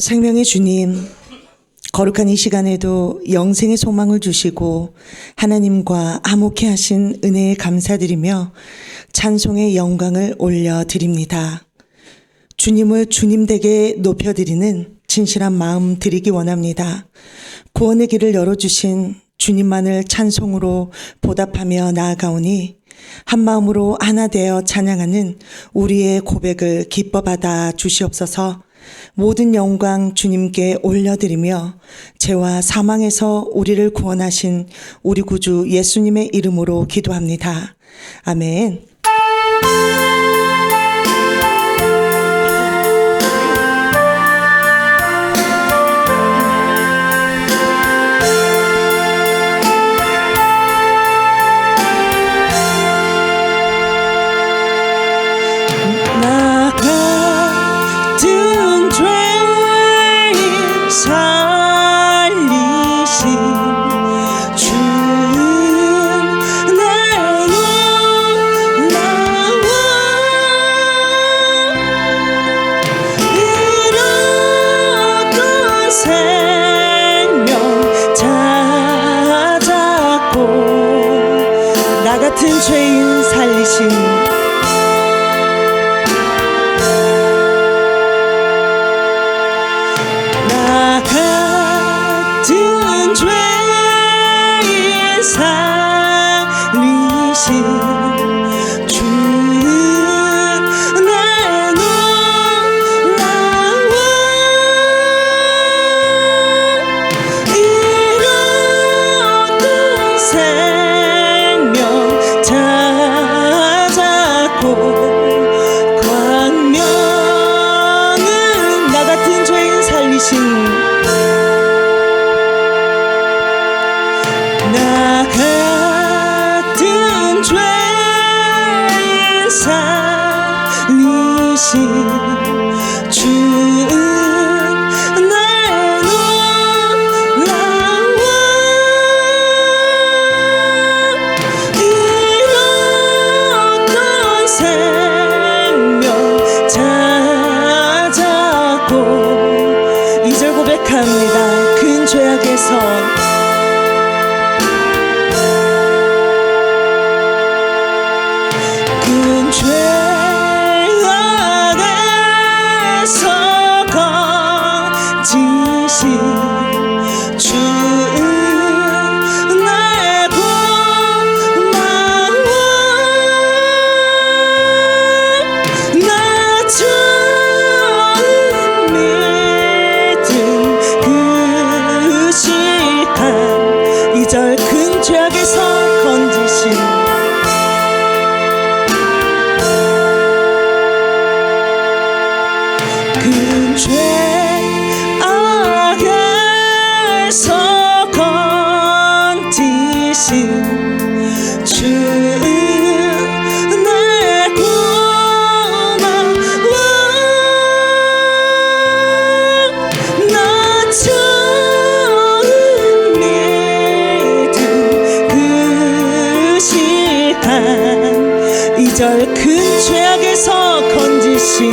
생명의 주님, 거룩한 이 시간에도 영생의 소망을 주시고 하나님과 화목해 하신 은혜에 감사드리며 찬송의 영광을 올려드립니다. 주님을 주님되게 높여드리는 진실한 마음 드리기 원합니다. 구원의 길을 열어주신 주님만을 찬송으로 보답하며 나아가오니 한 마음으로 하나 되어 찬양하는 우리의 고백을 기뻐 받아 주시옵소서. 모든 영광 주님께 올려드리며 죄와 사망에서 우리를 구원하신 우리 구주 예수님의 이름으로 기도합니다. 아멘. 같은 죄인 살리신 나 같은 죄인 살리신 주는 날 놀라워 이루던 생명 찾았고 광명은 나 같은 죄인 살리신 나 같은 죄인 살리신 주는 날 놀라워 이루던 생명 찾았고 2절 고백합니다. 큰 죄악에서 큰 죄악에서 건지신 주는 날 고마워 나 처음 믿은 그 시간 2절 큰 죄악에서 건지신 큰 죄악에서 건지신 주는 날 고마워 나 처음 믿은 그 시간 2절 큰 죄악에서 건지신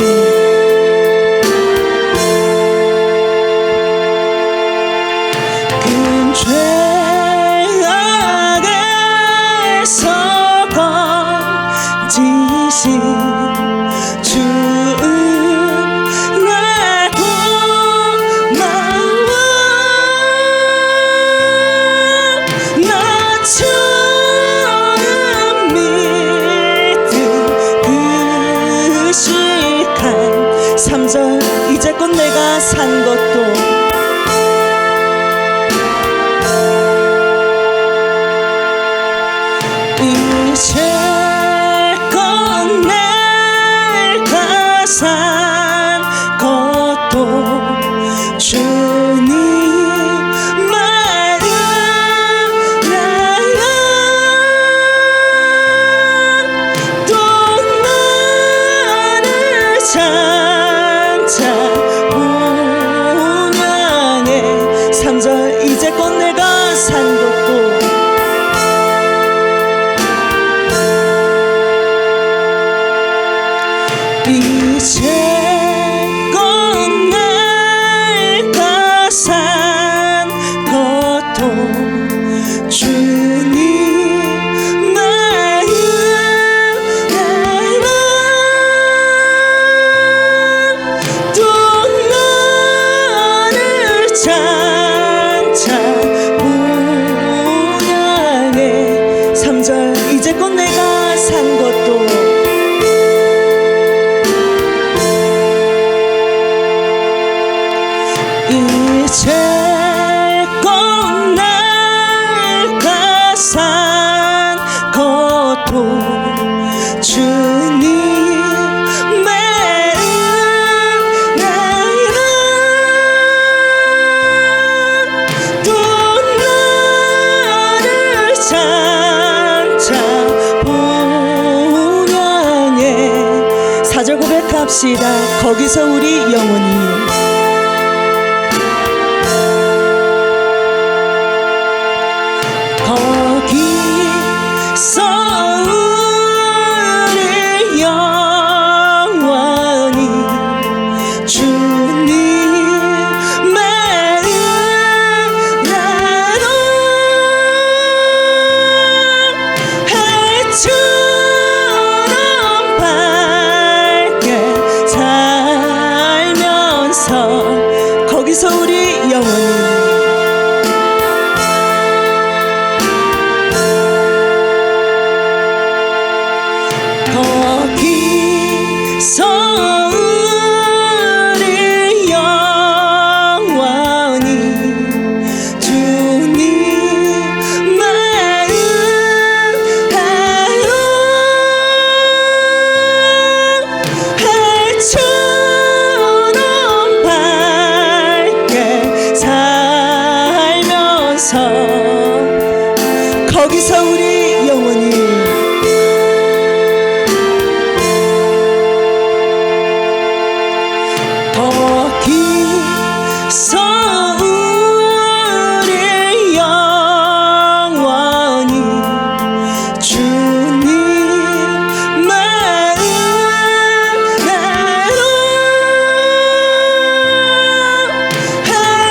큰 죄악에서 건지신 주는 날 고마워 나 처음 믿은 그 시간 3절 이제껏 내가 산 것도 이제껏 내가 산 것도 주님 말은 또 나를 찾아 이제껏 내가 산 것도 주님의 은혜라. 또 나를 장차 보냐에 4절 고백합시다. 거기서 우리 영혼이 거기서 우리 영원히 주님의 은혜로 해처럼 밝게 살면서 거기서 우리 영원히 거기서 우리 영원히 주님의 은혜로 해처럼 밝게 살면서 거기서 우리 영원히 거기서 우리 영원히 주님의 은혜로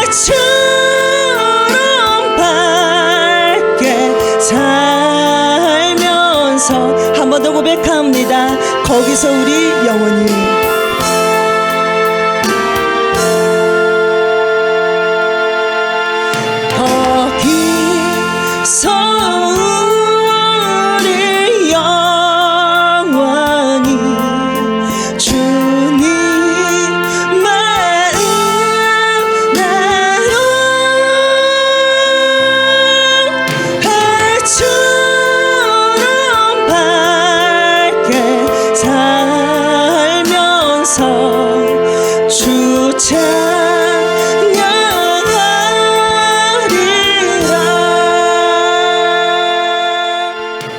해처럼 밝게 살면서 한 번 더 고백합니다. 거기서 우리 영원히 거기서 우리 영원히 주님의 은혜로 해처럼 밝게 살면서 주 찬양하리라.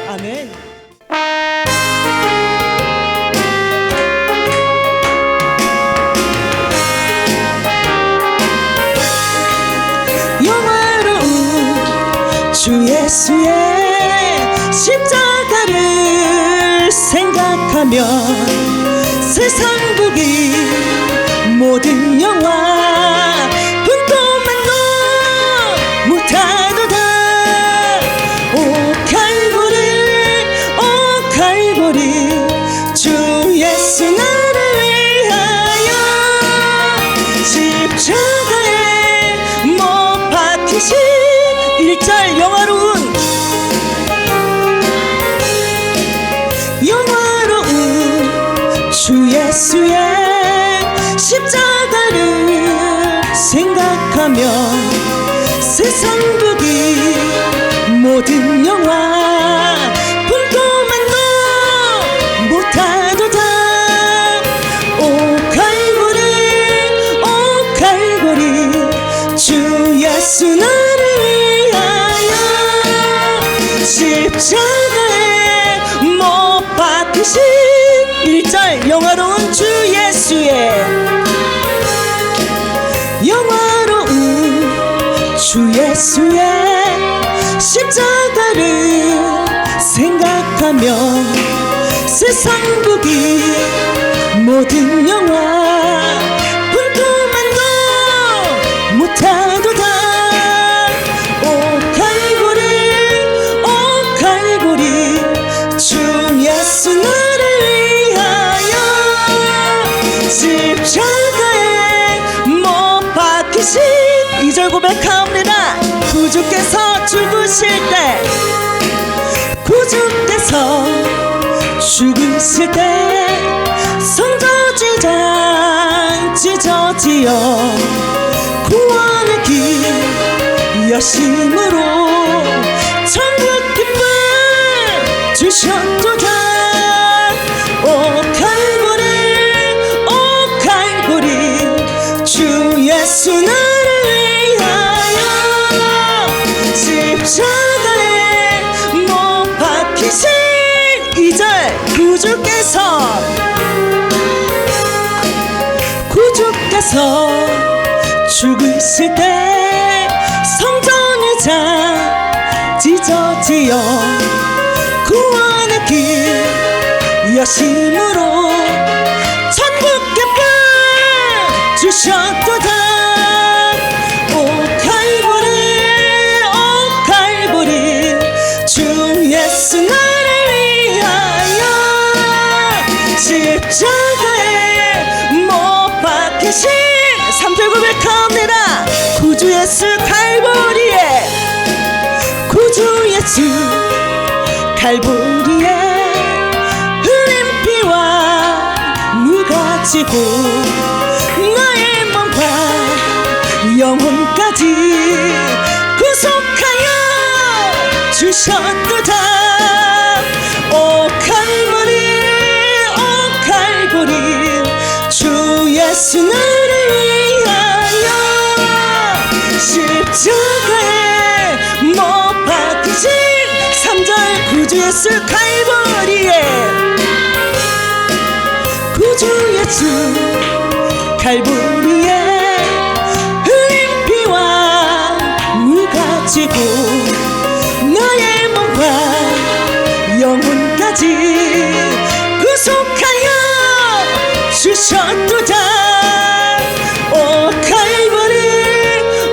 아멘. 영화로운 주 예수의 십자가를 생각하면 세상 보기 모든 영화 분도만 너 못하도다. 오 갈보리 오 갈보리 주 예수 나를 위하여 십자가에 못 박히신 1절 영화로운 주 예수의 십자가를 생각하면 세상 보기 모든 영화 분도만 너 못하도다. 오 갈보리 주 예수 나를 위하여 십자가에 못 박히신 1절 영화로운 주 예수의 영화로운 주 예수의 십자가를 생각하면 세상 보기 모든 영화 분도만 너 못하도다. 오 갈보리 주 예수 나를 위하여 십자가에 못 박히신 2절 고백합니다. 구주께서 죽으실 때 죽으실 때 성저지장 찢어지어 여심으로 천국 기쁨 주셨도다. 오 칼보리 오 칼보리 주 예수 나를 위하여 십자가에 못 박히신 이절 구주께서 죽으실 때 성전의 장 찢어지어 구원의 길 여심으로 천국 기쁨 주셨도다. 오 칼보리 오 칼보리 주 예수 나를 위하여 십자가에 못 박히신 3절 고백합니다. 구주 예수 칼보리에 구주 예수 칼보리에 흘린 피와 무가지고 나의 몸과 영혼까지 구속하여 주셨도다. 오 칼보리 오 칼보리 주 예수 나를 위하여 십자가에 못 박히신 3절 구주 예수 칼보리에 구주 예수 칼보리에 흘린 피와 무가지고 나의 몸과 영혼까지 구속하여 주셨도다. 오 칼보리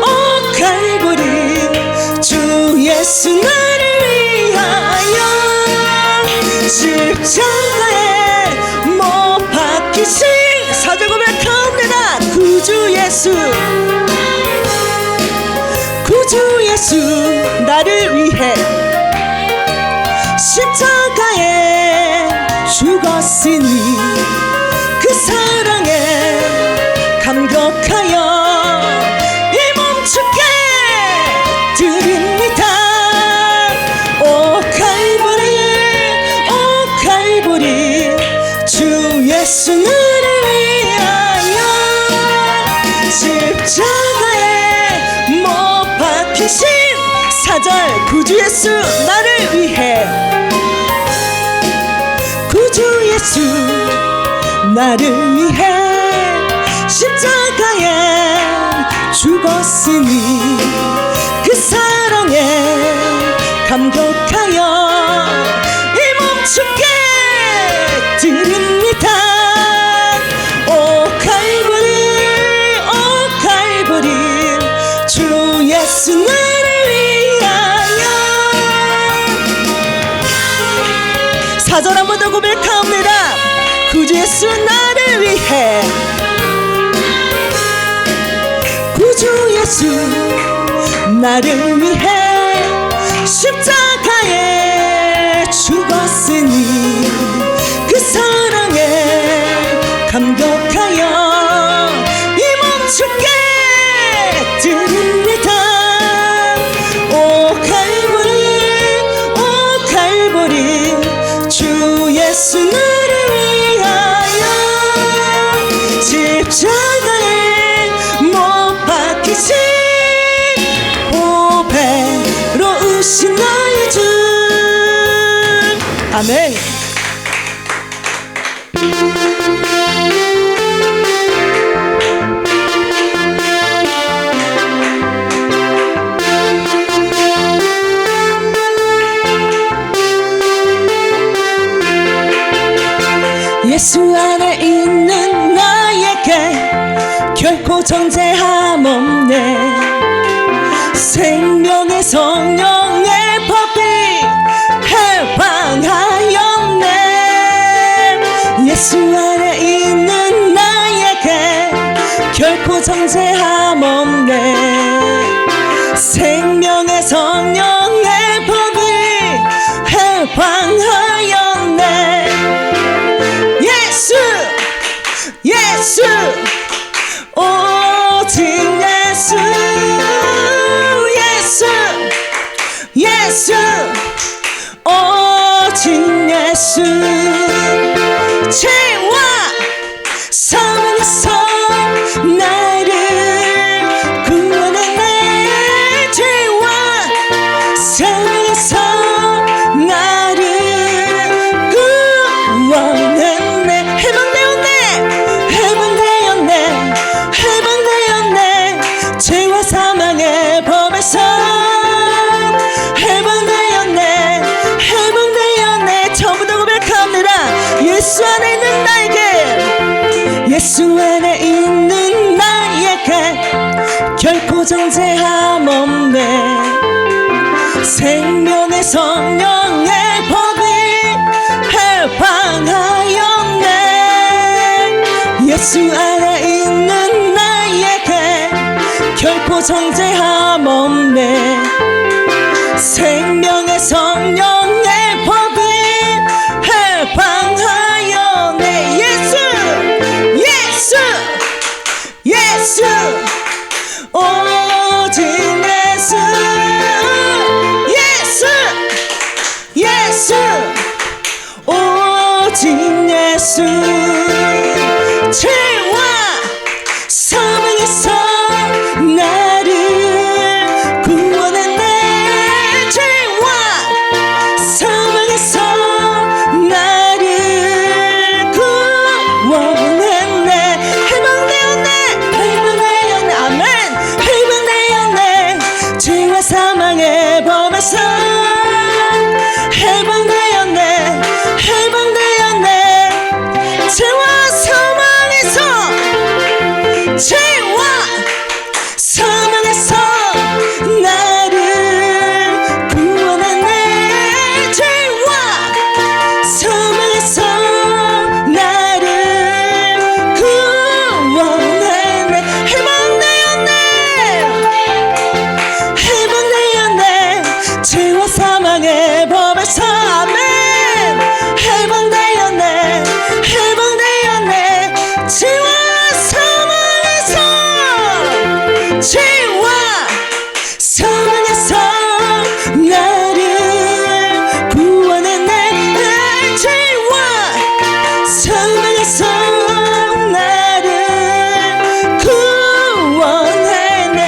오 칼보리 주 예수 나를 위하여 십자가에 못 박히신 4절 고백합니다. 구주 예수 나를 위해 십자가에 죽었으니 그 사랑에 감격하여 이 몸 주께 드립니다. 오 칼보리 주 예수 나를 위하여 십자가에 못 박히신 4절 구주 예수 나를 위해 구주 예수 나를 위해 십자가에 죽었으니 그 사랑에 감격하여 이 몸 주께 드립니다. 오 칼보리 주 예수 나를 위하여 4절 한 번 더 고백합니다. 구주 예수 나를 위해 구주 예수 나를 위해 십자가에 죽었으니 그 사랑에 감격하여 이 몸 주께 드립니다. 오 칼보리 주 예수 나를 위하여 십자가에 못 박히신 보배로우신 나의 주. 아멘. 예수 안에 있는 나에게 결코 정죄함 없네. 생명의 성령의 법이 해방하였네. 예수 안에 있는 나에게 결코 정죄함 없네. 생명의 성령의 법이 해방하였네. 예수 오직 예수 정죄함 없네. 생명의 성령의 법이 해방하였네. 예수 안에 있는 나에게 결코 정죄함 없네. 생명의 성령의 법이 해방하였네. 예수 예수 오직 예수 예수 오직 예수. 죄와 사망에서 나를 구원했네. 죄와 사망에서 나를 구원했네. 해방되었네. 아멘. 해방되었네. 죄와 사망의 법에서 해방되었네. 죄와 사망에서 나를 구원했네. 죄와 사망에서 나를 구원했네. 해방되었네. 죄와 사망의 법에서 아멘. 해방되었네. 죄와 사망에서 나를 구원했네. 죄와 사망에서 나를 구원했네.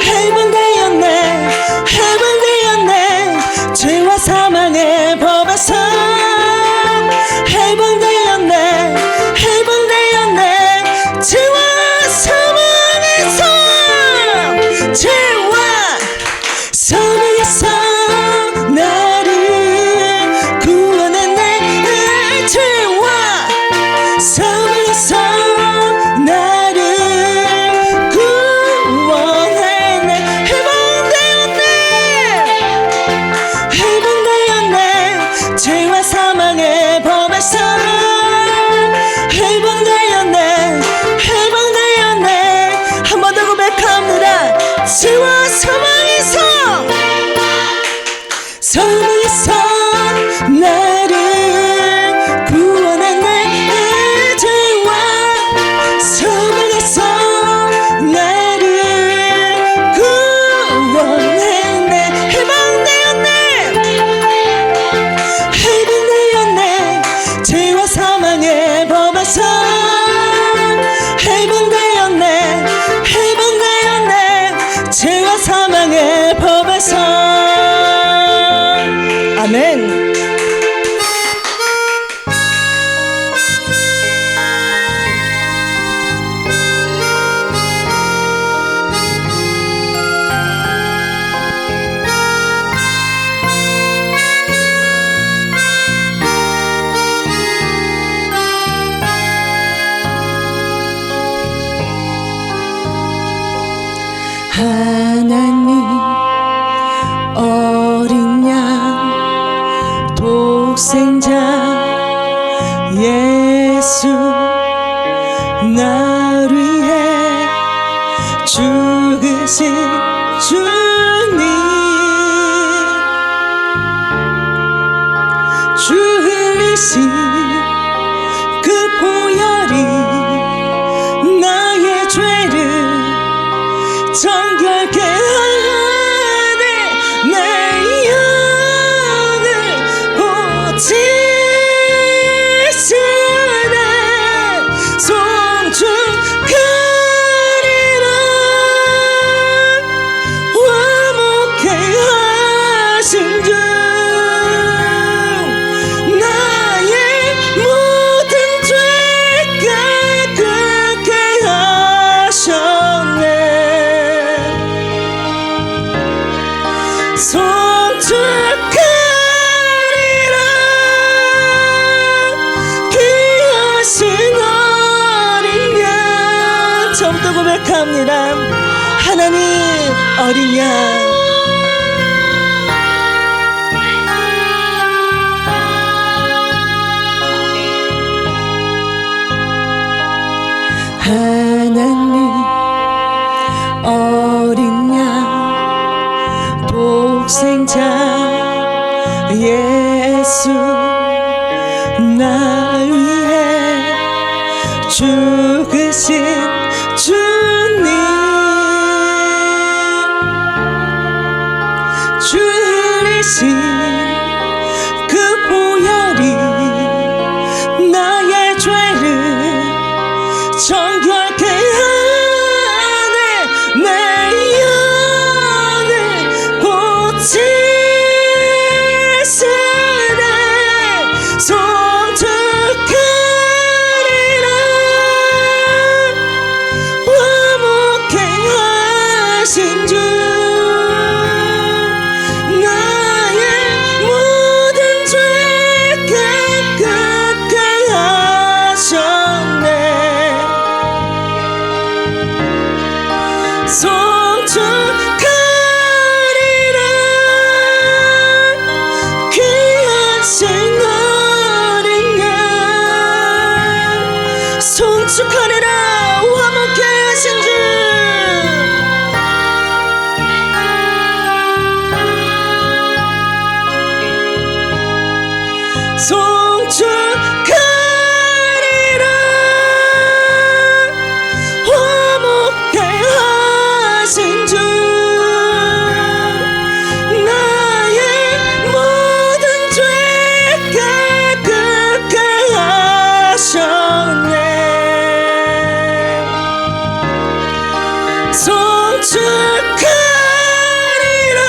해방되었네. 죄와 사망의 법에서 해방되었네. 죄와 사망에서 나를 구원했네. 죄와 사망에서 나를 구원했네. 해방되었네. 죄와 사망의 법에서 해방되었네. 한 번 더 고백합니다. 죄와 사망에서 나를 구원했네. 죄와 사망에서 나를 구원했네. 해방되었네. 죄와 사망의 법에서 해방되었네. 죄와 사망의 법에서 아멘. 하나님 어린 양 독생자 예수 날 위해 죽으신 주님 주 흘리신 그 보혈이 나의 죄를 정결케 하네. 내 영을 고치시네. 송축하리라. 화목케 하신 주 나의 모든 죄 깨끗게 하셨네. 더 고백합니다. 하나님 어린 양. 하나님 어린 양 독생자 예수 나 위해 죽으신 주님 주리신 그 보혈이 나의 죄를 정결케 하네 내 영을 고치시네 송축하리라 화목케 하신 주 나의 모든 죄 깨끗게 하셨네 송축하리라 귀하신 어린 양 송축하리라 화목케 하신 주 송축하리라 화목케 하신 주 나의 모든 죄 깨끗게 하셨네 송축하리라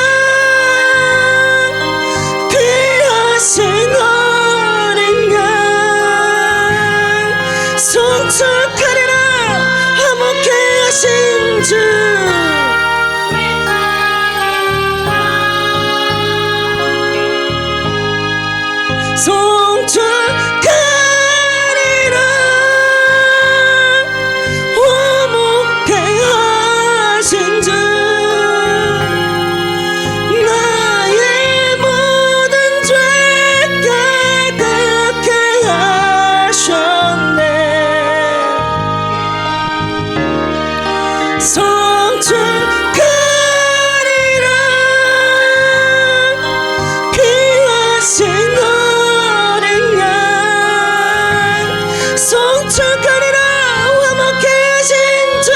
귀하신 어린 양 송축하리라 화목케 하신 주 송축하리라 화목케 하신 주 나의 모든 죄 깨끗게 하셨네 송축하리라 귀하신 어린 양 송축하리라 화목케 하신 주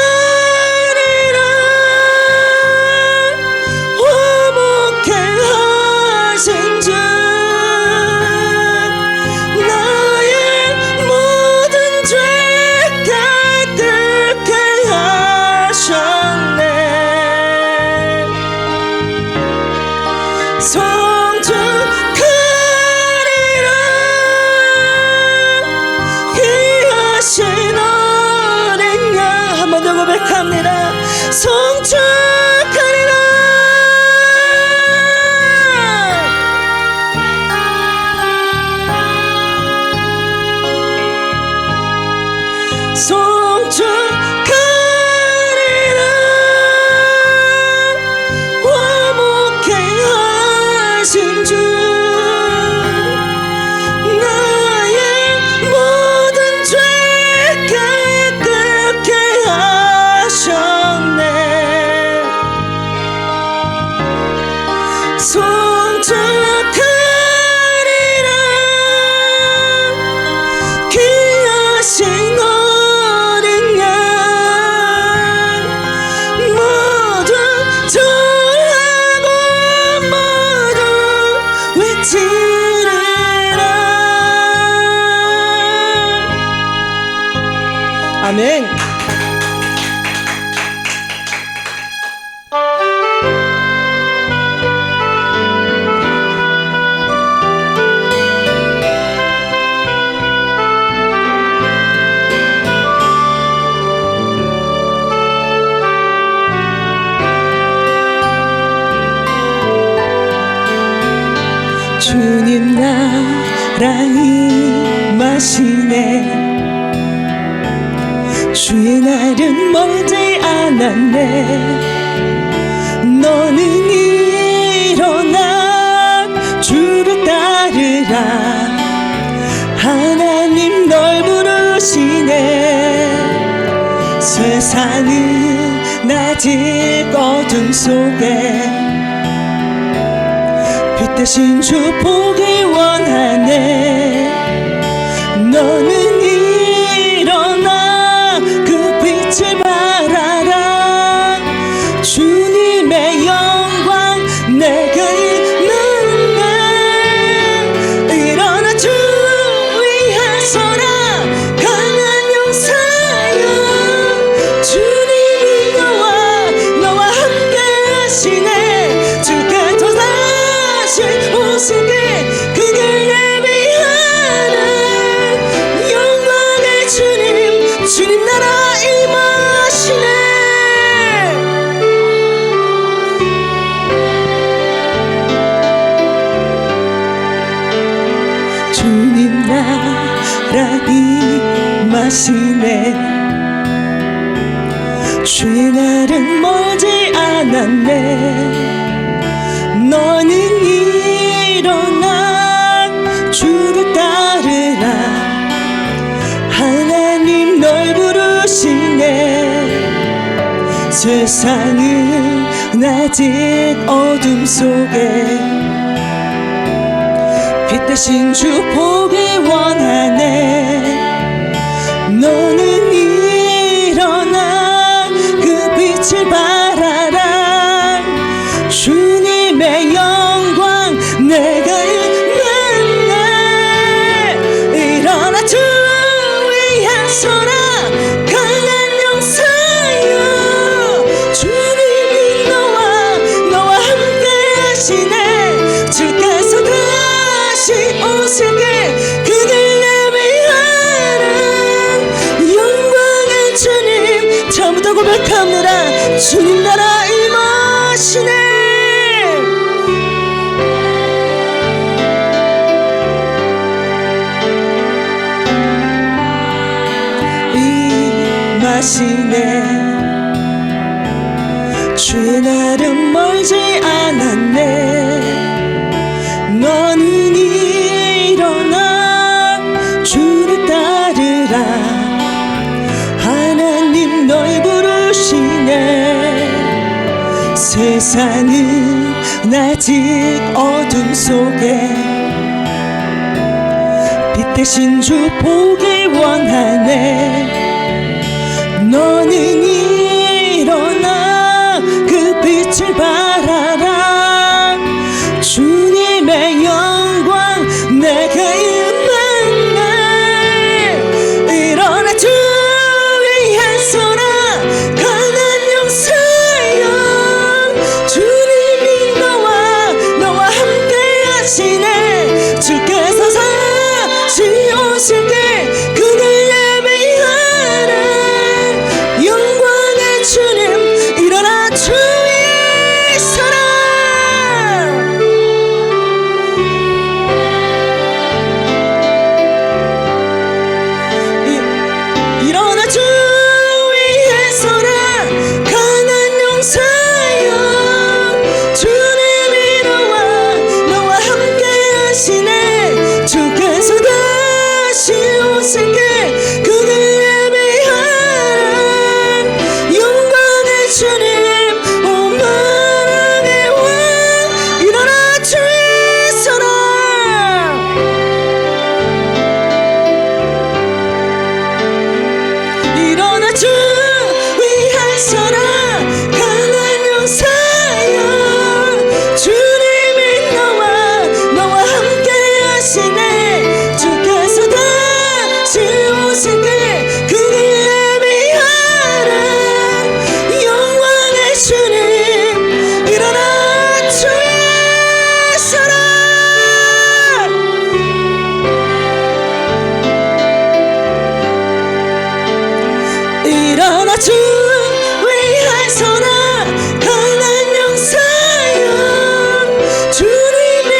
송축하리라 화목케 하신 주 나의 모든 죄 깨끗게 하셨네 송축하리라 귀하신 어린 양 한 번 더 고백합니다. 송축하리라 송축하리라 화목케 하신 주 나의 모든 죄 깨끗게 하셨네 송축하리라 귀하신 어린 양 모두 절하고 모두 외치리라 아멘. 주님 나라 임하시네. 주의 날은 멀지 않았네. 너는 일어나 주를 따르라. 하나님 널 부르시네. 세상은 아직 어둠 속에 빛 대신 주 보기 원하네. 너는 일어나 그 빛을 바라라. 주님의 영광 내가 임하네. 일어나 주 위에 서라. 강한 용사여. 주님이 너와 함께 하시네. 주께 도사신 오시게 그를 예비하는 영광의 주님 나라 임하시네. 주님 나라 임하시네. 주의 날은 멀지 않았네. 너는 일어나 주를 따르라. 하나님 널 부르시네. 세상은 아직 어둠 속에 빛 대신 주 보기 원하네. 너는 일어나 그 빛을 바라라. 주님의 영광 내가 임하네. 일어나 주 위에 서라. 강한 용사여. 주님이 너와 함께 하시네. 주께서 다시 오시게 그를 예비하는 영광의 주님 처음부터 고백합니다. 주님 나라 임하시네. 임하시네. 주의 날은 멀지 않았네. 너는 일어나 주를 따르라. 하나님 널 부르시네. 세상은 아직 어둠 속에 빛 대신 주 보기 원하네. 너는 일어나 그 빛을 바라라. 주님의 영광 내가 임하네. 일어나 주 위에 서라. 강한 용사여. 주님이 너와 함께 하시네. 주께서 다시 오시게 그를 예비하는 영광의 주님 일어나 주 위에 서라. 일어나 주 위에 서라. 강한 용사여. 주님이 너와 함께 하시네. 주께서 다시 오시게 그를 예비하는 영광의 주님 오만하게 왕 일어나 주 위에 서라. 일어나 주 위에 서라. 강한 용사여. 주님이 너와 함께 하시네. 주께서 다시 오시게 그를 예비하는 영광의 주님 일어나 주 위에 서라. 일어나 주 위에 서라. 강한 용사여. 주님이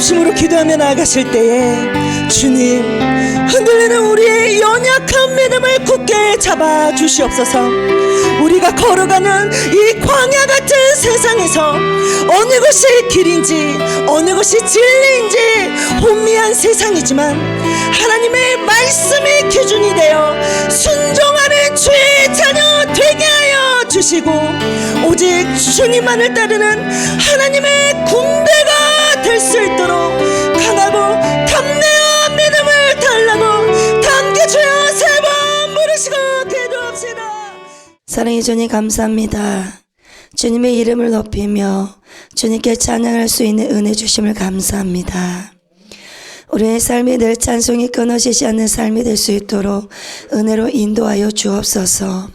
합심으로 기도하며 나아가실 때에 주님, 흔들리는 우리의 연약한 믿음을 굳게 잡아 주시옵소서. 우리가 걸어가는 이 광야 같은 세상에서 어느 것이 길인지 어느 것이 진리인지 혼미한 세상이지만 하나님의 말씀이 기준이 되어 순종하는 주의 자녀 되게 하여 주시고, 오직 주님만을 따르는 하나님의 군대가 될 수 있도록 강하고 담대한 믿음을 달라고 담게 주여 세 번 부르시고 기도합시다. 사랑의 주님, 감사합니다. 주님의 이름을 높이며 주님께 찬양할 수 있는 은혜 주심을 감사합니다. 우리의 삶이 늘 찬송이 끊어지지 않는 삶이 될 수 있도록 은혜로 인도하여 주옵소서.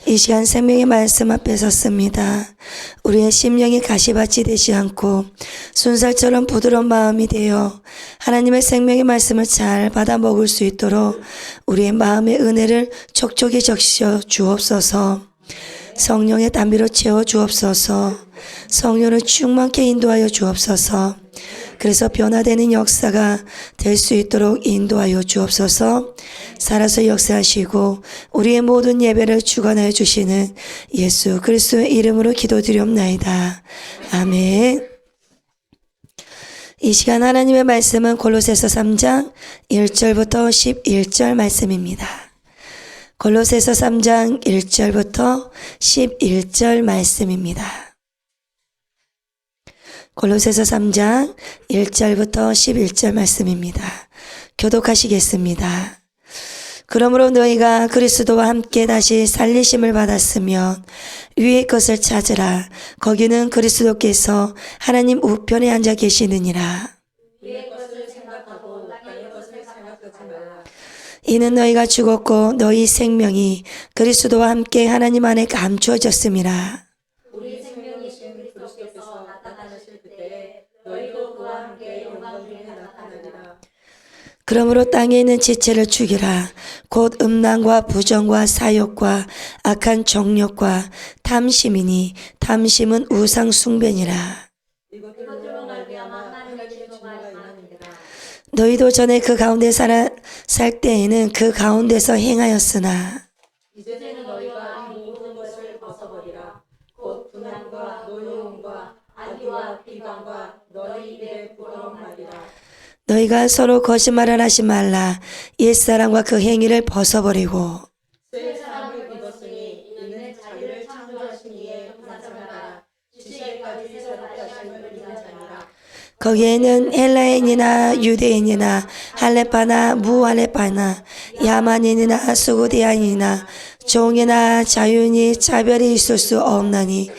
이 시간 생명의 말씀 앞에 섰습니다. 우리의 심령이 가시밭이 되지 않고 순살처럼 부드러운 마음이 되어 하나님의 생명의 말씀을 잘 받아 먹을 수 있도록 우리의 마음의 은혜를 촉촉히 적셔 주옵소서. 성령의 담비로 채워 주옵소서. 성령을 충만케 인도하여 주옵소서. 그래서 변화되는 역사가 될 수 있도록 인도하여 주옵소서. 살아서 역사하시고 우리의 모든 예배를 주관하여 주시는 예수 그리스도의 이름으로 기도드리옵나이다. 아멘. 이 시간 하나님의 말씀은 골로새서 3장 1절부터 11절 말씀입니다. 골로새서 3장 1절부터 11절 말씀입니다. 골로새서 3장 1절부터 11절 말씀입니다. 교독하시겠습니다. 그러므로 너희가 그리스도와 함께 다시 살리심을 받았으면 위의 것을 찾으라. 거기는 그리스도께서 하나님 우편에 앉아 계시느니라. 위의 것을 생각하고 땅의 것을 생각하지 말라. 이는 너희가 죽었고 너희 생명이 그리스도와 함께 하나님 안에 감추어졌음이라. 우리 생명이신 그리스도께서 나타나실 때에 너희도 그와 함께 영광 중에 나타나리라. 그러므로 땅에 있는 지체를 죽이라. 곧 음란과 부정과 사욕과 악한 정욕과 탐심이니 탐심은 우상 숭배니라. 이것들로 말미암아 하나님의 진노가 임하느니라. 너희도 전에 그 가운데 살 때에는 그 가운데서 행하였으나 이제는 너희가 이 모든 것을 벗어버리라. 곧 분함과 노여움과 악의와 비방과 너희 입의 부끄러운 말이라. 너희가 서로 거짓말을 하지 말라. 옛사람과 그 행위를 벗어버리고 새 사람을 입었으니 이는 자기를 창조하신 이에 합당하라. 지시에까지 새롭게 하심을 믿는 자니라. 거기에는 헬라인이나 유대인이나 할레파나 무할레파나 야만인이나 수구디안이나 종이나 자유인이 차별이 있을 수 없나니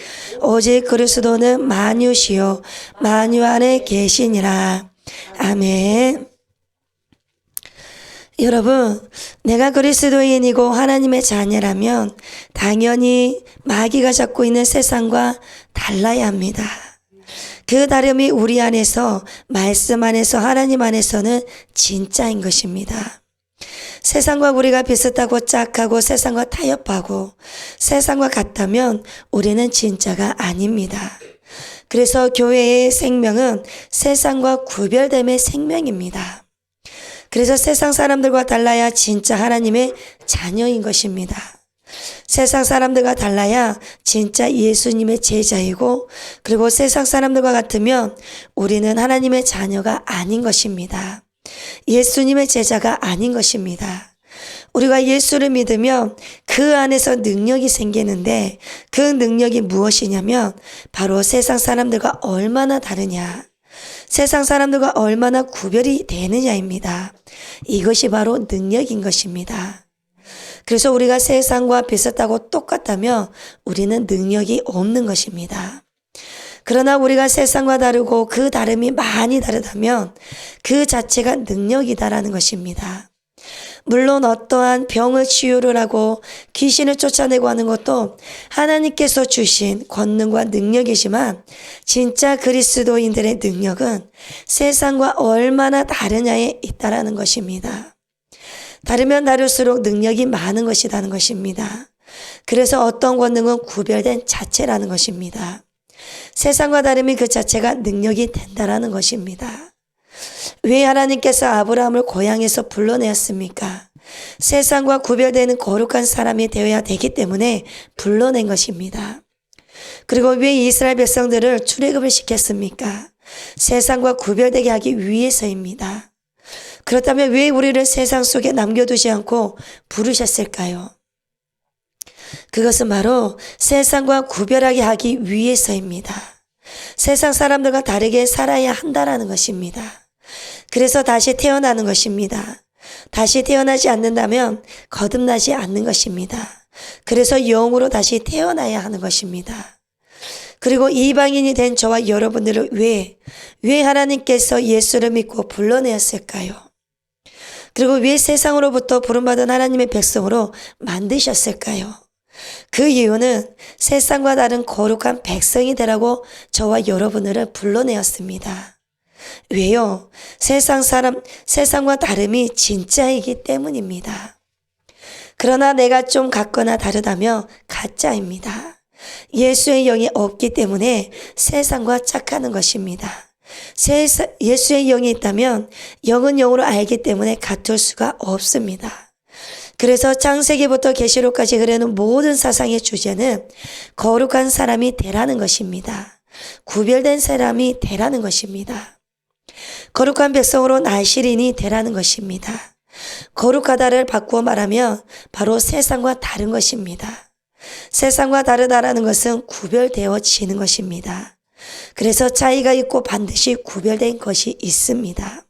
오직 그리스도는 만유시요 만유 안에 계시니라. 아멘. 여러분, 내가 그리스도인이고 하나님의 자녀라면 당연히 마귀가 잡고 있는 세상과 달라야 합니다. 그 다름이 우리 안에서, 말씀 안에서, 하나님 안에서는 진짜인 것입니다. 세상과 우리가 비슷하고 짝하고 세상과 타협하고 세상과 같다면 우리는 진짜가 아닙니다. 그래서 교회의 생명은 세상과 구별됨의 생명입니다. 그래서 세상 사람들과 달라야 진짜 하나님의 자녀인 것입니다. 세상 사람들과 달라야 진짜 예수님의 제자이고, 그리고 세상 사람들과 같으면 우리는 하나님의 자녀가 아닌 것입니다. 예수님의 제자가 아닌 것입니다. 우리가 예수를 믿으면 그 안에서 능력이 생기는데 그 능력이 무엇이냐면 바로 세상 사람들과 얼마나 다르냐, 세상 사람들과 얼마나 구별이 되느냐입니다. 이것이 바로 능력인 것입니다. 그래서 우리가 세상과 비슷하고 똑같다면 우리는 능력이 없는 것입니다. 그러나 우리가 세상과 다르고 그 다름이 많이 다르다면 그 자체가 능력이다라는 것입니다. 물론 어떠한 병을 치유를 하고 귀신을 쫓아내고 하는 것도 하나님께서 주신 권능과 능력이지만 진짜 그리스도인들의 능력은 세상과 얼마나 다르냐에 있다라는 것입니다. 다르면 다를수록 능력이 많은 것이라는 것입니다. 그래서 어떤 권능은 구별된 자체라는 것입니다. 세상과 다름이 그 자체가 능력이 된다라는 것입니다. 왜 하나님께서 아브라함을 고향에서 불러내었습니까? 세상과 구별되는 거룩한 사람이 되어야 되기 때문에 불러낸 것입니다. 그리고 왜 이스라엘 백성들을 출애굽을 시켰습니까? 세상과 구별되게 하기 위해서입니다. 그렇다면 왜 우리를 세상 속에 남겨두지 않고 부르셨을까요? 그것은 바로 세상과 구별하게 하기 위해서입니다. 세상 사람들과 다르게 살아야 한다는 것입니다. 그래서 다시 태어나는 것입니다. 다시 태어나지 않는다면 거듭나지 않는 것입니다. 그래서 영으로 다시 태어나야 하는 것입니다. 그리고 이방인이 된 저와 여러분들을 왜 하나님께서 예수를 믿고 불러내었을까요? 그리고 왜 세상으로부터 부름받은 하나님의 백성으로 만드셨을까요? 그 이유는 세상과 다른 거룩한 백성이 되라고 저와 여러분들을 불러내었습니다. 왜요? 세상과 다름이 진짜이기 때문입니다. 그러나 내가 좀 같거나 다르다며 가짜입니다. 예수의 영이 없기 때문에 세상과 착하는 것입니다. 예수의 영이 있다면 영은 영으로 알기 때문에 같을 수가 없습니다. 그래서 창세기부터 계시록까지 흐르는 모든 사상의 주제는 거룩한 사람이 되라는 것입니다. 구별된 사람이 되라는 것입니다. 거룩한 백성으로 나시린이 되라는 것입니다. 거룩하다를 바꾸어 말하면 바로 세상과 다른 것입니다. 세상과 다르다라는 것은 구별되어지는 것입니다. 그래서 차이가 있고 반드시 구별된 것이 있습니다.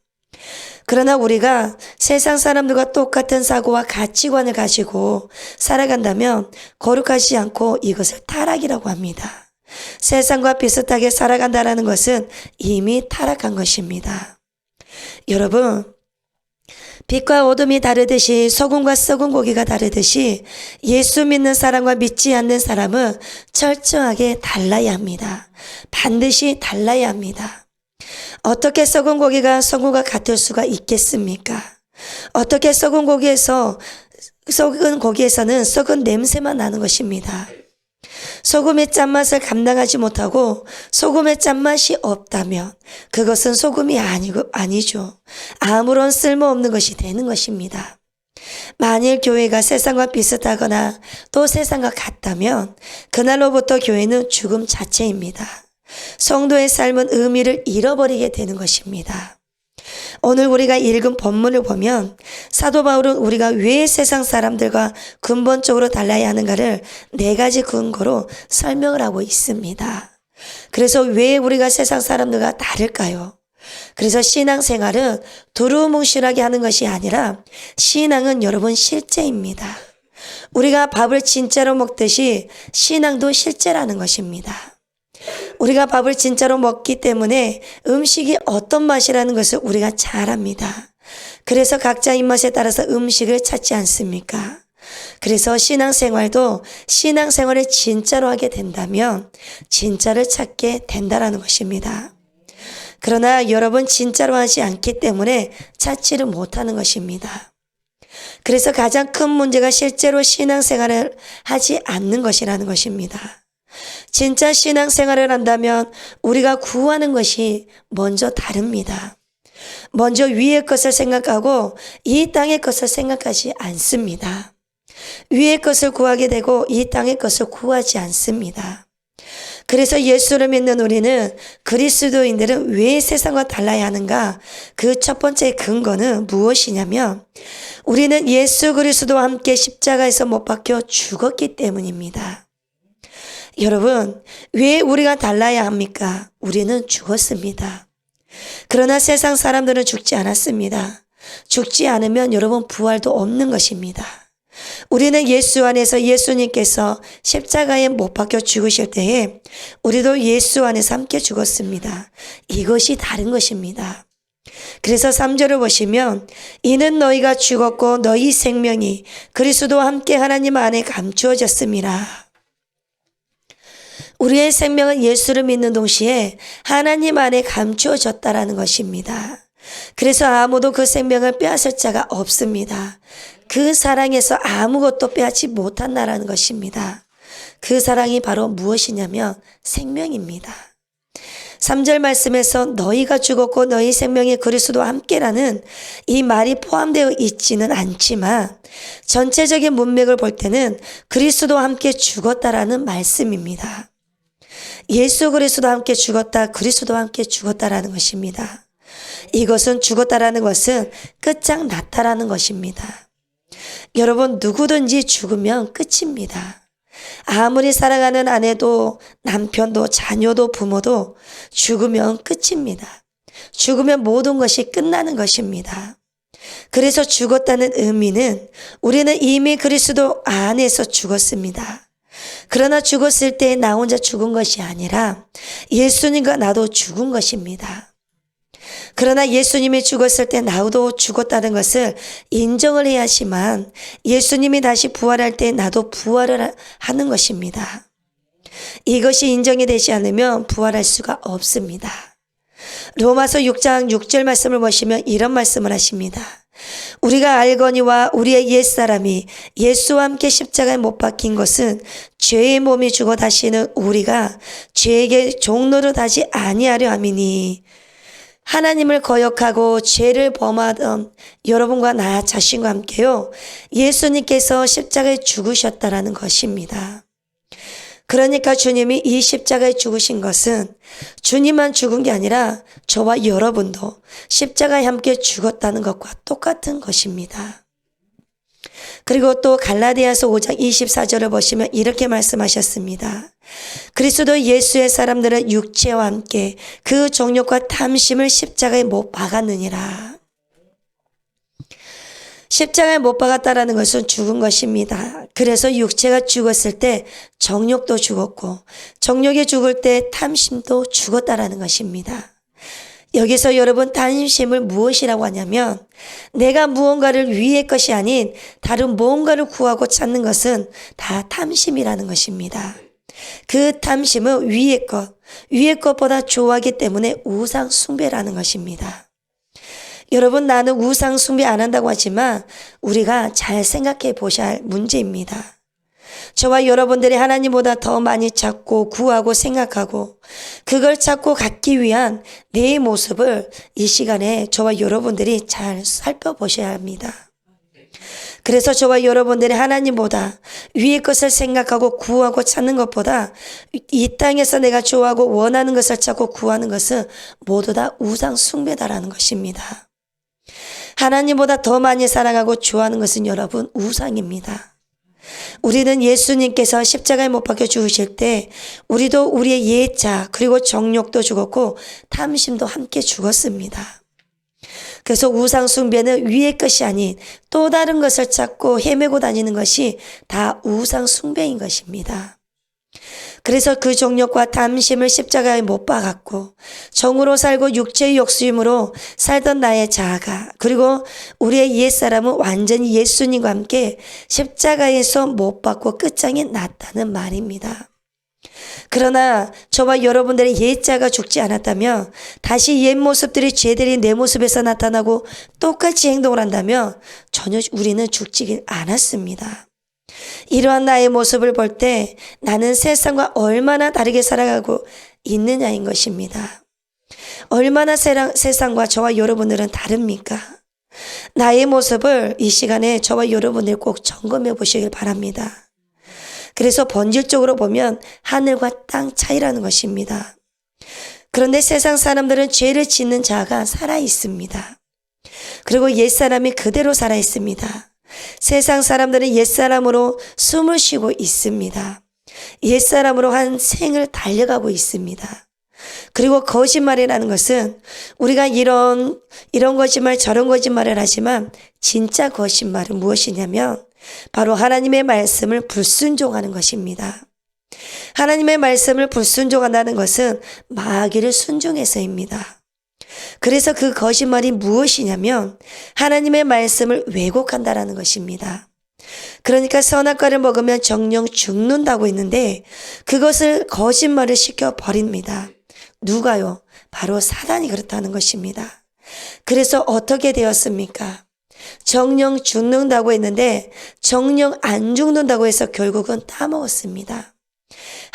그러나 우리가 세상 사람들과 똑같은 사고와 가치관을 가지고 살아간다면 거룩하지 않고 이것을 타락이라고 합니다. 세상과 비슷하게 살아간다는 것은 이미 타락한 것입니다. 여러분, 빛과 어둠이 다르듯이 소금과 썩은 고기가 다르듯이 예수 믿는 사람과 믿지 않는 사람은 철저하게 달라야 합니다. 반드시 달라야 합니다. 어떻게 썩은 고기가 성우가 같을 수가 있겠습니까? 어떻게 썩은 고기에서는 썩은 냄새만 나는 것입니다. 소금의 짠맛을 감당하지 못하고 소금의 짠맛이 없다면 그것은 소금이 아니죠. 아무런 쓸모없는 것이 되는 것입니다. 만일 교회가 세상과 비슷하거나 또 세상과 같다면 그날로부터 교회는 죽음 자체입니다. 성도의 삶은 의미를 잃어버리게 되는 것입니다. 오늘 우리가 읽은 본문을 보면 사도 바울은 우리가 왜 세상 사람들과 근본적으로 달라야 하는가를 4가지 근거로 설명을 하고 있습니다. 그래서 왜 우리가 세상 사람들과 다를까요? 그래서 신앙생활은 두루뭉실하게 하는 것이 아니라 신앙은 여러분 실제입니다. 우리가 밥을 진짜로 먹듯이 신앙도 실제라는 것입니다. 우리가 밥을 진짜로 먹기 때문에 음식이 어떤 맛이라는 것을 우리가 잘 압니다. 그래서 각자 입맛에 따라서 음식을 찾지 않습니까? 그래서 신앙생활도 신앙생활을 진짜로 하게 된다면 진짜를 찾게 된다는 것입니다. 그러나 여러분 진짜로 하지 않기 때문에 찾지를 못하는 것입니다. 그래서 가장 큰 문제가 실제로 신앙생활을 하지 않는 것이라는 것입니다. 진짜 신앙생활을 한다면 우리가 구하는 것이 먼저 다릅니다. 먼저 위의 것을 생각하고 이 땅의 것을 생각하지 않습니다. 위의 것을 구하게 되고 이 땅의 것을 구하지 않습니다. 그래서 예수를 믿는 우리는 그리스도인들은 왜 세상과 달라야 하는가? 그 첫 번째 근거는 무엇이냐면 우리는 예수 그리스도와 함께 십자가에서 못 박혀 죽었기 때문입니다. 여러분, 왜 우리가 달라야 합니까? 우리는 죽었습니다. 그러나 세상 사람들은 죽지 않았습니다. 죽지 않으면 여러분 부활도 없는 것입니다. 우리는 예수 안에서 예수님께서 십자가에 못 박혀 죽으실 때에 우리도 예수 안에서 함께 죽었습니다. 이것이 다른 것입니다. 그래서 3절을 보시면 이는 너희가 죽었고 너희 생명이 그리스도와 함께 하나님 안에 감추어졌음이라. 우리의 생명은 예수를 믿는 동시에 하나님 안에 감추어졌다라는 것입니다. 그래서 아무도 그 생명을 빼앗을 자가 없습니다. 그 사랑에서 아무것도 빼앗지 못한다라는 것입니다. 그 사랑이 바로 무엇이냐면 생명입니다. 3절 말씀에서 너희가 죽었고 너희 생명이 그리스도와 함께라는 이 말이 포함되어 있지는 않지만 전체적인 문맥을 볼 때는 그리스도와 함께 죽었다라는 말씀입니다. 예수 그리스도와 함께 죽었다, 그리스도와 함께 죽었다라는 것입니다. 이것은 죽었다라는 것은 끝장났다라는 것입니다. 여러분, 누구든지 죽으면 끝입니다. 아무리 사랑하는 아내도 남편도 자녀도 부모도 죽으면 끝입니다. 죽으면 모든 것이 끝나는 것입니다. 그래서 죽었다는 의미는 우리는 이미 그리스도 안에서 죽었습니다. 그러나 죽었을 때 나 혼자 죽은 것이 아니라 예수님과 나도 죽은 것입니다. 그러나 예수님이 죽었을 때 나도 죽었다는 것을 인정을 해야지만 예수님이 다시 부활할 때 나도 부활을 하는 것입니다. 이것이 인정이 되지 않으면 부활할 수가 없습니다. 로마서 6장 6절 말씀을 보시면 이런 말씀을 하십니다. 우리가 알거니와 우리의 옛사람이 예수와 함께 십자가에 못 박힌 것은 죄의 몸이 죽어 다시는 우리가 죄에게 종노릇 하지 아니하려 함이니 하나님을 거역하고 죄를 범하던 여러분과 나 자신과 함께요, 예수님께서 십자가에 죽으셨다라는 것입니다. 그러니까 주님이 이 십자가에 죽으신 것은 주님만 죽은 게 아니라 저와 여러분도 십자가에 함께 죽었다는 것과 똑같은 것입니다. 그리고 또 갈라디아서 5장 24절을 보시면 이렇게 말씀하셨습니다. 그리스도 예수의 사람들은 육체와 함께 그 정욕과 탐심을 십자가에 못 박았느니라. 십자가에 못 박았다라는 것은 죽은 것입니다. 그래서 육체가 죽었을 때 정욕도 죽었고 정욕이 죽을 때 탐심도 죽었다라는 것입니다. 여기서 여러분 탐심을 무엇이라고 하냐면 내가 무언가를 위의 것이 아닌 다른 무언가를 구하고 찾는 것은 다 탐심이라는 것입니다. 그 탐심은 위의 것보다 좋아하기 때문에 우상 숭배라는 것입니다. 여러분, 나는 우상 숭배 안 한다고 하지만 우리가 잘 생각해 보셔야 할 문제입니다. 저와 여러분들이 하나님보다 더 많이 찾고 구하고 생각하고 그걸 찾고 갖기 위한 내 모습을 이 시간에 저와 여러분들이 잘 살펴보셔야 합니다. 그래서 저와 여러분들이 하나님보다 위의 것을 생각하고 구하고 찾는 것보다 이 땅에서 내가 좋아하고 원하는 것을 찾고 구하는 것은 모두 다 우상 숭배다라는 것입니다. 하나님보다 더 많이 사랑하고 좋아하는 것은 여러분 우상입니다. 우리는 예수님께서 십자가에 못 박혀 죽으실 때 우리도 우리의 옛자 그리고 정욕도 죽었고 탐심도 함께 죽었습니다. 그래서 우상 숭배는 위의 것이 아닌 또 다른 것을 찾고 헤매고 다니는 것이 다 우상 숭배인 것입니다. 그래서 그 정욕과 탐심을 십자가에 못 박았고 정으로 살고 육체의 욕심으로 살던 나의 자아가 그리고 우리의 옛사람은 완전히 예수님과 함께 십자가에서 못 박고 끝장이 났다는 말입니다. 그러나 저와 여러분들의 옛자가 죽지 않았다면 다시 옛 모습들이 죄들이 내 모습에서 나타나고 똑같이 행동을 한다면 전혀 우리는 죽지 않았습니다. 이러한 나의 모습을 볼 때 나는 세상과 얼마나 다르게 살아가고 있느냐인 것입니다. 얼마나 세상과 저와 여러분들은 다릅니까? 나의 모습을 이 시간에 저와 여러분들 꼭 점검해 보시길 바랍니다. 그래서 본질적으로 보면 하늘과 땅 차이라는 것입니다. 그런데 세상 사람들은 죄를 짓는 자가 살아 있습니다. 그리고 옛사람이 그대로 살아 있습니다. 세상 사람들은 옛사람으로 숨을 쉬고 있습니다. 옛사람으로 한 생을 달려가고 있습니다. 그리고 거짓말이라는 것은 우리가 이런 거짓말 저런 거짓말을 하지만 진짜 거짓말은 무엇이냐면 바로 하나님의 말씀을 불순종하는 것입니다. 하나님의 말씀을 불순종한다는 것은 마귀를 순종해서입니다. 그래서 그 거짓말이 무엇이냐면 하나님의 말씀을 왜곡한다라는 것입니다. 그러니까 선악과를 먹으면 정령 죽는다고 했는데 그것을 거짓말을 시켜버립니다. 누가요? 바로 사단이 그렇다는 것입니다. 그래서 어떻게 되었습니까? 정령 죽는다고 했는데 정령 안 죽는다고 해서 결국은 따먹었습니다.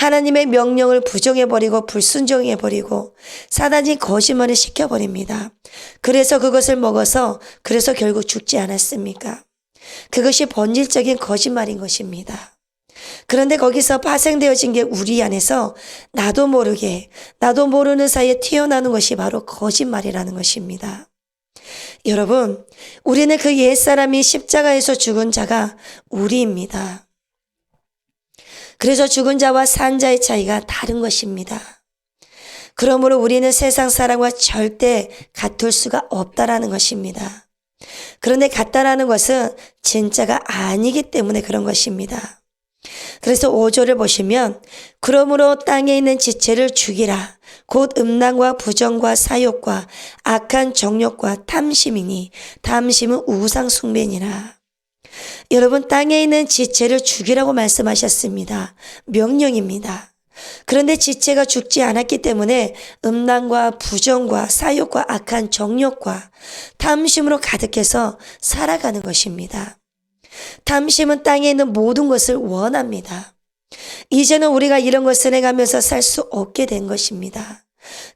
하나님의 명령을 부정해버리고 불순종해버리고 사단이 거짓말을 시켜버립니다. 그래서 그것을 먹어서 그래서 결국 죽지 않았습니까? 그것이 본질적인 거짓말인 것입니다. 그런데 거기서 파생되어진 게 우리 안에서 나도 모르게 나도 모르는 사이에 튀어나오는 것이 바로 거짓말이라는 것입니다. 여러분, 우리는 그 옛사람이 십자가에서 죽은 자가 우리입니다. 그래서 죽은 자와 산 자의 차이가 다른 것입니다. 그러므로 우리는 세상 사람과 절대 같을 수가 없다라는 것입니다. 그런데 같다라는 것은 진짜가 아니기 때문에 그런 것입니다. 그래서 5절을 보시면 그러므로 땅에 있는 지체를 죽이라. 곧 음란과 부정과 사욕과 악한 정욕과 탐심이니 탐심은 우상 숭배니라. 여러분, 땅에 있는 지체를 죽이라고 말씀하셨습니다. 명령입니다. 그런데 지체가 죽지 않았기 때문에 음란과 부정과 사욕과 악한 정욕과 탐심으로 가득해서 살아가는 것입니다. 탐심은 땅에 있는 모든 것을 원합니다. 이제는 우리가 이런 것을 해가면서 살 수 없게 된 것입니다.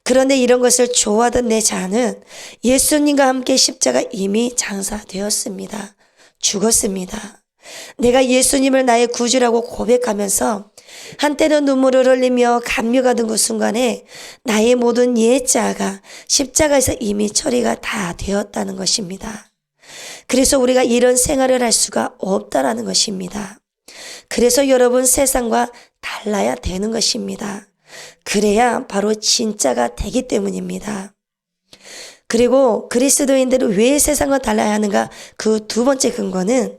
그런데 이런 것을 좋아하던 내 자는 예수님과 함께 십자가 이미 장사되었습니다. 죽었습니다. 내가 예수님을 나의 구주라고 고백하면서 한때는 눈물을 흘리며 감격하던 그 순간에 나의 모든 옛자가 십자가에서 이미 처리가 다 되었다는 것입니다. 그래서 우리가 이런 생활을 할 수가 없다라는 것입니다. 그래서 여러분, 세상과 달라야 되는 것입니다. 그래야 바로 진짜가 되기 때문입니다. 그리고 그리스도인들은 왜 세상과 달라야 하는가? 그 두 번째 근거는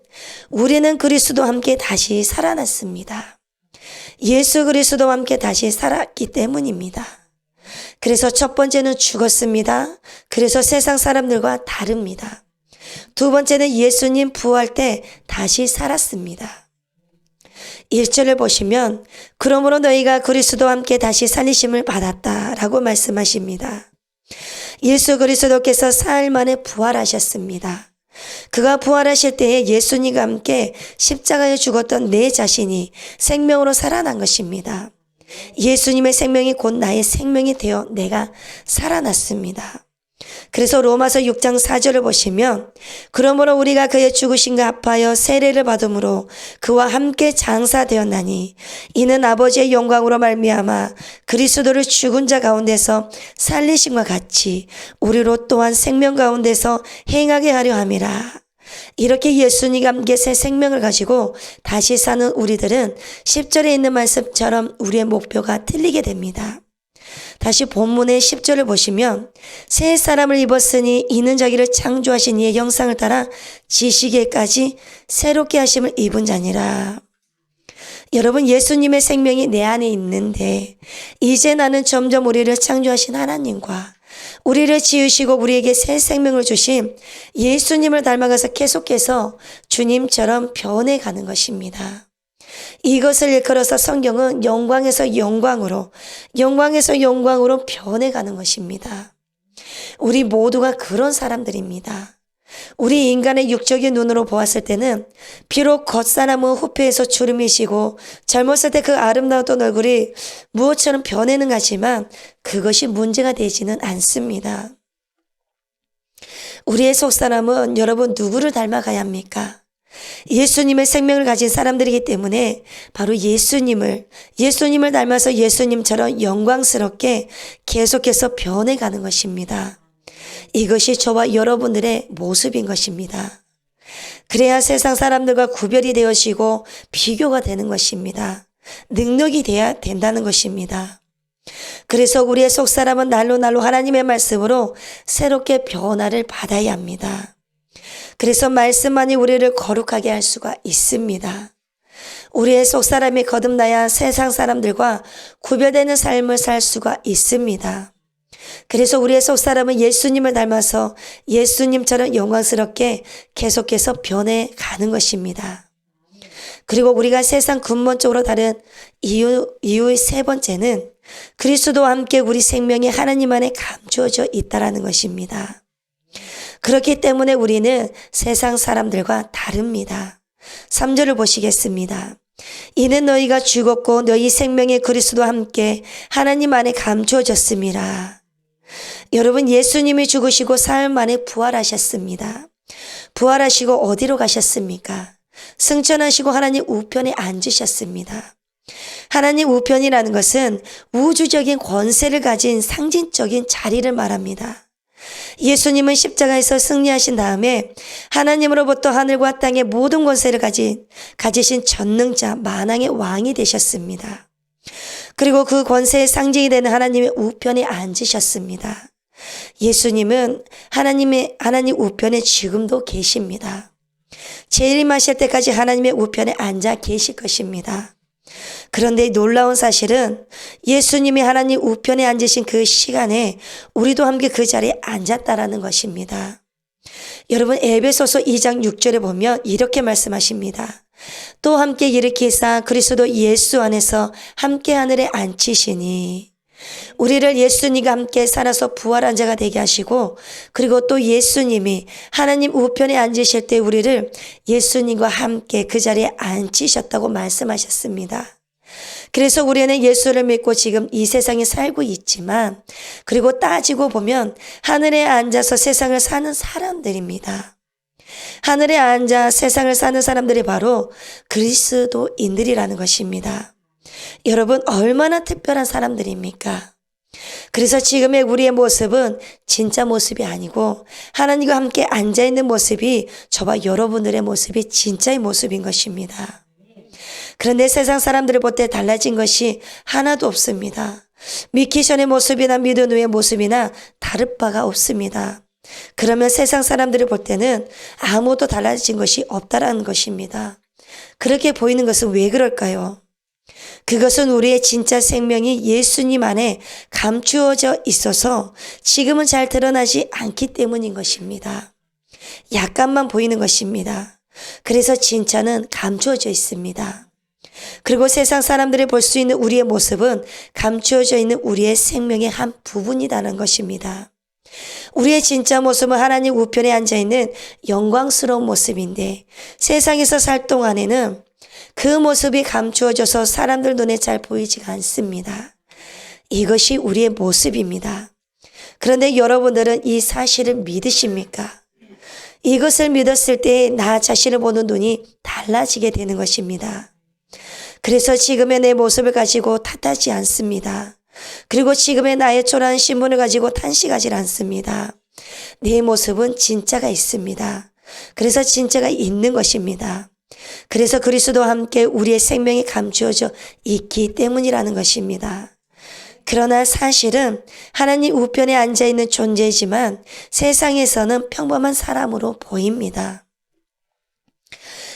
우리는 그리스도와 함께 다시 살아났습니다. 예수 그리스도와 함께 다시 살았기 때문입니다. 그래서 첫 번째는 죽었습니다. 그래서 세상 사람들과 다릅니다. 두 번째는 예수님 부활 때 다시 살았습니다. 1절을 보시면 그러므로 너희가 그리스도와 함께 다시 살리심을 받았다라고 말씀하십니다. 예수 그리스도께서 사흘 만에 부활하셨습니다. 그가 부활하실 때에 예수님과 함께 십자가에 죽었던 내 자신이 생명으로 살아난 것입니다. 예수님의 생명이 곧 나의 생명이 되어 내가 살아났습니다. 그래서 로마서 6장 4절을 보시면 그러므로 우리가 그의 죽으심과 합하여 세례를 받음으로 그와 함께 장사되었나니 이는 아버지의 영광으로 말미암아 그리스도를 죽은 자 가운데서 살리심과 같이 우리로 또한 생명 가운데서 행하게 하려 함이라. 이렇게 예수님과 함께 새 생명을 가지고 다시 사는 우리들은 10절에 있는 말씀처럼 우리의 목표가 틀리게 됩니다. 다시 본문의 10절을 보시면 새 사람을 입었으니 이는 자기를 창조하신 이의 형상을 따라 지시기까지 새롭게 하심을 입은 자니라. 여러분, 예수님의 생명이 내 안에 있는데 이제 나는 점점 우리를 창조하신 하나님과 우리를 지으시고 우리에게 새 생명을 주신 예수님을 닮아가서 계속해서 주님처럼 변해가는 것입니다. 이것을 일컬어서 성경은 영광에서 영광으로 변해가는 것입니다. 우리 모두가 그런 사람들입니다. 우리 인간의 육적인 눈으로 보았을 때는 비록 겉사람은 후패에서 주름이시고 젊었을 때 그 아름다웠던 얼굴이 무엇처럼 변해는 가지만 그것이 문제가 되지는 않습니다. 우리의 속사람은 여러분 누구를 닮아가야 합니까? 예수님의 생명을 가진 사람들이기 때문에 바로 예수님을 닮아서 예수님처럼 영광스럽게 계속해서 변해가는 것입니다. 이것이 저와 여러분들의 모습인 것입니다. 그래야 세상 사람들과 구별이 되어지고 비교가 되는 것입니다. 능력이 돼야 된다는 것입니다. 그래서 우리의 속사람은 날로 하나님의 말씀으로 새롭게 변화를 받아야 합니다. 그래서 말씀만이 우리를 거룩하게 할 수가 있습니다. 우리의 속사람이 거듭나야 세상 사람들과 구별되는 삶을 살 수가 있습니다. 그래서 우리의 속사람은 예수님을 닮아서 예수님처럼 영광스럽게 계속해서 변해가는 것입니다. 그리고 우리가 세상 근본적으로 다른 이유의 세 번째는 그리스도와 함께 우리 생명이 하나님 안에 감추어져 있다는 것입니다. 그렇기 때문에 우리는 세상 사람들과 다릅니다. 3절을 보시겠습니다. 이는 너희가 죽었고 너희 생명의 그리스도와 함께 하나님 안에 감추어졌음이라. 여러분, 예수님이 죽으시고 사흘 만에 부활하셨습니다. 부활하시고 어디로 가셨습니까? 승천하시고 하나님 우편에 앉으셨습니다. 하나님 우편이라는 것은 우주적인 권세를 가진 상징적인 자리를 말합니다. 예수님은 십자가에서 승리하신 다음에 하나님으로부터 하늘과 땅의 모든 권세를 가지신 전능자 만왕의 왕이 되셨습니다. 그리고 그 권세의 상징이 되는 하나님의 우편에 앉으셨습니다. 예수님은 하나님 우편에 지금도 계십니다. 재림하실 때까지 하나님의 우편에 앉아 계실 것입니다. 그런데 놀라운 사실은 예수님이 하나님 우편에 앉으신 그 시간에 우리도 함께 그 자리에 앉았다라는 것입니다. 여러분, 에베소서 2장 6절에 보면 이렇게 말씀하십니다. 또 함께 일으키사 그리스도 예수 안에서 함께 하늘에 앉히시니, 우리를 예수님과 함께 살아서 부활한 자가 되게 하시고, 그리고 또 예수님이 하나님 우편에 앉으실 때 우리를 예수님과 함께 그 자리에 앉히셨다고 말씀하셨습니다. 그래서 우리는 예수를 믿고 지금 이 세상에 살고 있지만, 그리고 따지고 보면 하늘에 앉아서 세상을 사는 사람들입니다. 하늘에 앉아 세상을 사는 사람들이 바로 그리스도인들이라는 것입니다. 여러분, 얼마나 특별한 사람들입니까? 그래서 지금의 우리의 모습은 진짜 모습이 아니고 하나님과 함께 앉아있는 모습이 저와 여러분들의 모습이 진짜의 모습인 것입니다. 그런데 세상 사람들을 볼 때 달라진 것이 하나도 없습니다. 믿기 전의 모습이나 믿은 후의 모습이나 다를 바가 없습니다. 그러면 세상 사람들을 볼 때는 아무도 달라진 것이 없다라는 것입니다. 그렇게 보이는 것은 왜 그럴까요? 그것은 우리의 진짜 생명이 예수님 안에 감추어져 있어서 지금은 잘 드러나지 않기 때문인 것입니다. 약간만 보이는 것입니다. 그래서 진짜는 감추어져 있습니다. 그리고 세상 사람들이 볼 수 있는 우리의 모습은 감추어져 있는 우리의 생명의 한 부분이라는 것입니다. 우리의 진짜 모습은 하나님 우편에 앉아있는 영광스러운 모습인데, 세상에서 살 동안에는 그 모습이 감추어져서 사람들 눈에 잘 보이지가 않습니다. 이것이 우리의 모습입니다. 그런데 여러분들은 이 사실을 믿으십니까? 이것을 믿었을 때 나 자신을 보는 눈이 달라지게 되는 것입니다. 그래서 지금의 내 모습을 가지고 탓하지 않습니다. 그리고 지금의 나의 초라한 신분을 가지고 탄식하지 않습니다. 내 모습은 진짜가 있습니다. 그래서 진짜가 있는 것입니다. 그래서 그리스도와 함께 우리의 생명이 감추어져 있기 때문이라는 것입니다. 그러나 사실은 하나님 우편에 앉아있는 존재이지만 세상에서는 평범한 사람으로 보입니다.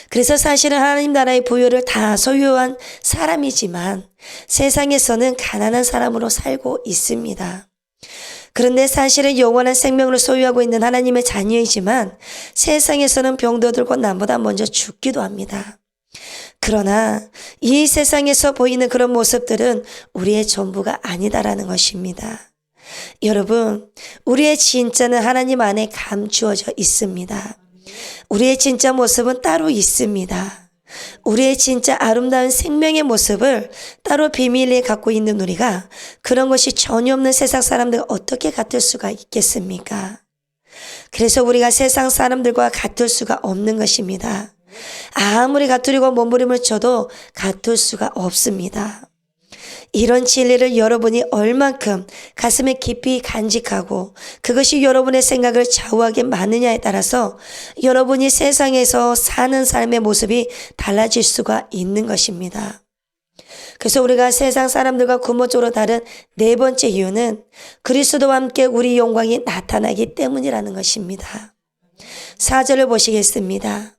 그래서 사실은 하나님 나라의 부요를 다 소유한 사람이지만 세상에서는 가난한 사람으로 살고 있습니다. 그런데 사실은 영원한 생명을 소유하고 있는 하나님의 자녀이지만 세상에서는 병도 들고 남보다 먼저 죽기도 합니다. 그러나 이 세상에서 보이는 그런 모습들은 우리의 전부가 아니다라는 것입니다. 여러분, 우리의 진짜는 하나님 안에 감추어져 있습니다. 우리의 진짜 모습은 따로 있습니다. 우리의 진짜 아름다운 생명의 모습을 따로 비밀리에 갖고 있는 우리가 그런 것이 전혀 없는 세상 사람들과 어떻게 같을 수가 있겠습니까? 그래서 우리가 세상 사람들과 같을 수가 없는 것입니다. 아무리 같으려고 몸부림을 쳐도 같을 수가 없습니다. 이런 진리를 여러분이 얼만큼 가슴에 깊이 간직하고 그것이 여러분의 생각을 좌우하게 많느냐에 따라서 여러분이 세상에서 사는 삶의 모습이 달라질 수가 있는 것입니다. 그래서 우리가 세상 사람들과 근본적으로 다른 네 번째 이유는 그리스도와 함께 우리 영광이 나타나기 때문이라는 것입니다. 4절을 보시겠습니다.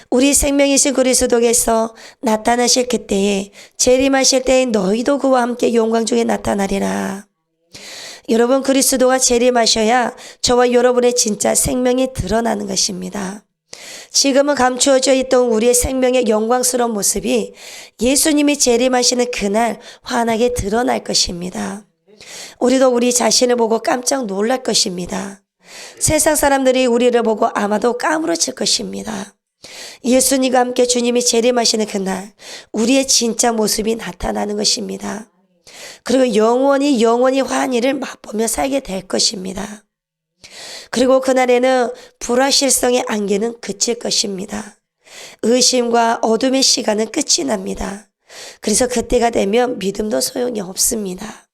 우리 생명이신 그리스도께서 나타나실 그때에 재림하실 때에 너희도 그와 함께 영광 중에 나타나리라. 여러분, 그리스도가 재림하셔야 저와 여러분의 진짜 생명이 드러나는 것입니다. 지금은 감추어져 있던 우리의 생명의 영광스러운 모습이 예수님이 재림하시는 그날 환하게 드러날 것입니다. 우리도 우리 자신을 보고 깜짝 놀랄 것입니다. 세상 사람들이 우리를 보고 아마도 까무러칠 것입니다. 예수님과 함께 주님이 재림하시는 그날 우리의 진짜 모습이 나타나는 것입니다. 그리고 영원히 환희를 맛보며 살게 될 것입니다. 그리고 그날에는 불확실성의 안개는 그칠 것입니다. 의심과 어둠의 시간은 끝이 납니다. 그래서 그때가 되면 믿음도 소용이 없습니다.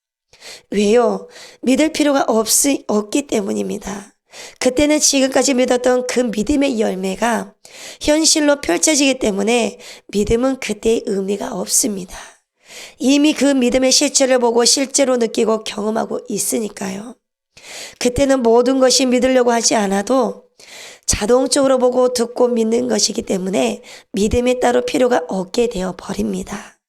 왜요? 믿을 필요가 없기 때문입니다. 그때는 지금까지 믿었던 그 믿음의 열매가 현실로 펼쳐지기 때문에 믿음은 그때의 의미가 없습니다. 이미 그 믿음의 실체를 보고 실제로 느끼고 경험하고 있으니까요. 그때는 모든 것이 믿으려고 하지 않아도 자동적으로 보고 듣고 믿는 것이기 때문에 믿음이 따로 필요가 없게 되어 버립니다.